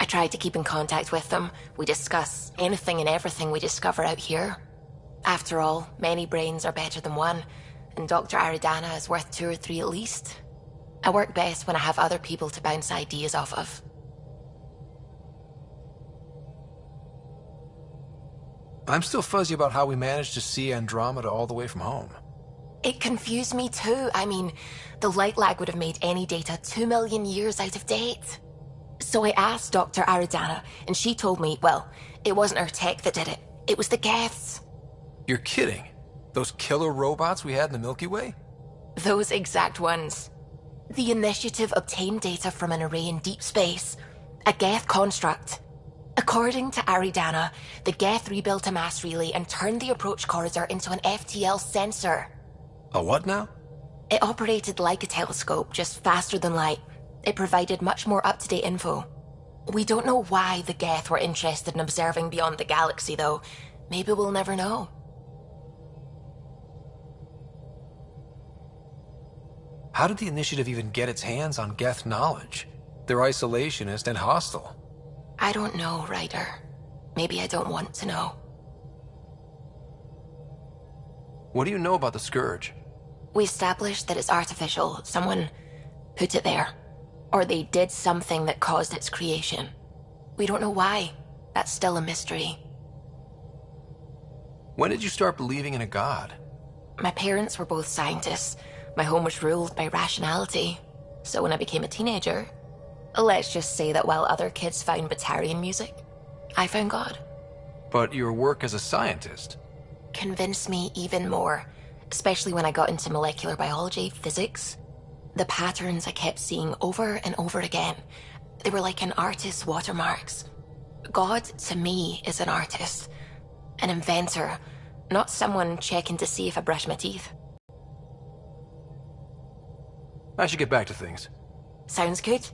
I try to keep in contact with them. We discuss anything and everything we discover out here. After all, many brains are better than one, and Dr. Aridana is worth 2 or 3 at least. I work best when I have other people to bounce ideas off of. I'm still fuzzy about how we managed to see Andromeda all the way from home. It confused me too. I mean, the light lag would have made any data 2 million years out of date. So I asked Dr. Aridana, and she told me, well, it wasn't her tech that did it. It was the Geths. You're kidding. Those killer robots we had in the Milky Way? Those exact ones. The initiative obtained data from an array in deep space, a Geth construct. According to Aridana, the Geth rebuilt a mass relay and turned the approach corridor into an FTL sensor. A what now? It operated like a telescope, just faster than light. It provided much more up-to-date info. We don't know why the Geth were interested in observing beyond the galaxy, though. Maybe we'll never know. How did the Initiative even get its hands on Geth knowledge? They're isolationist and hostile. I don't know, Ryder. Maybe I don't want to know. What do you know about the Scourge? We established that it's artificial. Someone put it there. Or they did something that caused its creation. We don't know why. That's still a mystery. When did you start believing in a god? My parents were both scientists. My home was ruled by rationality. So when I became a teenager, let's just say that while other kids found Batarian music, I found God. But your work as a scientist convinced me even more, especially when I got into molecular biology, physics. The patterns I kept seeing over and over again, they were like an artist's watermarks. God, to me, is an artist, an inventor, not someone checking to see if I brush my teeth. I should get back to things. Sounds good.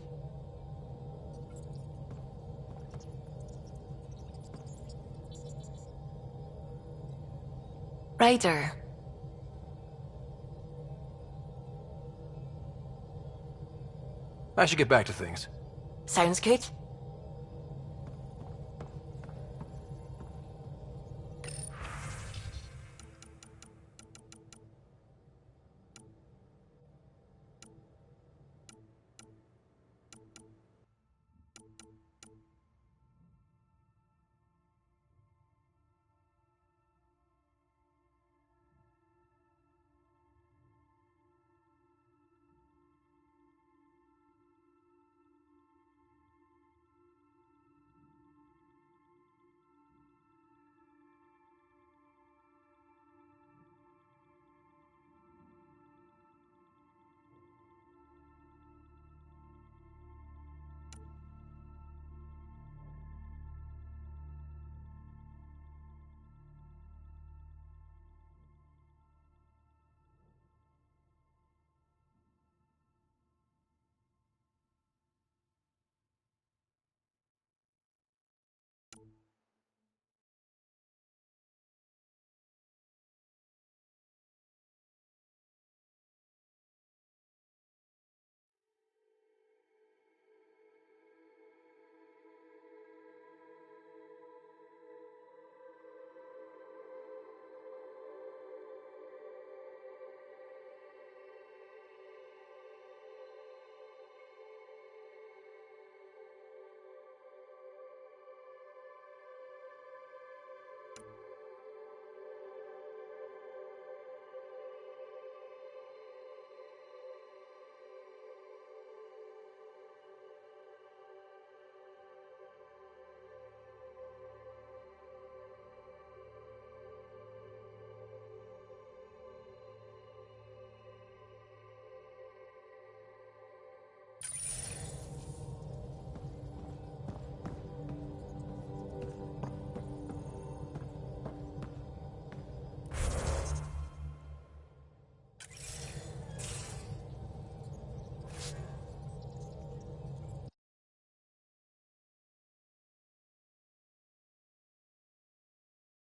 Ryder. I should get back to things. Sounds good.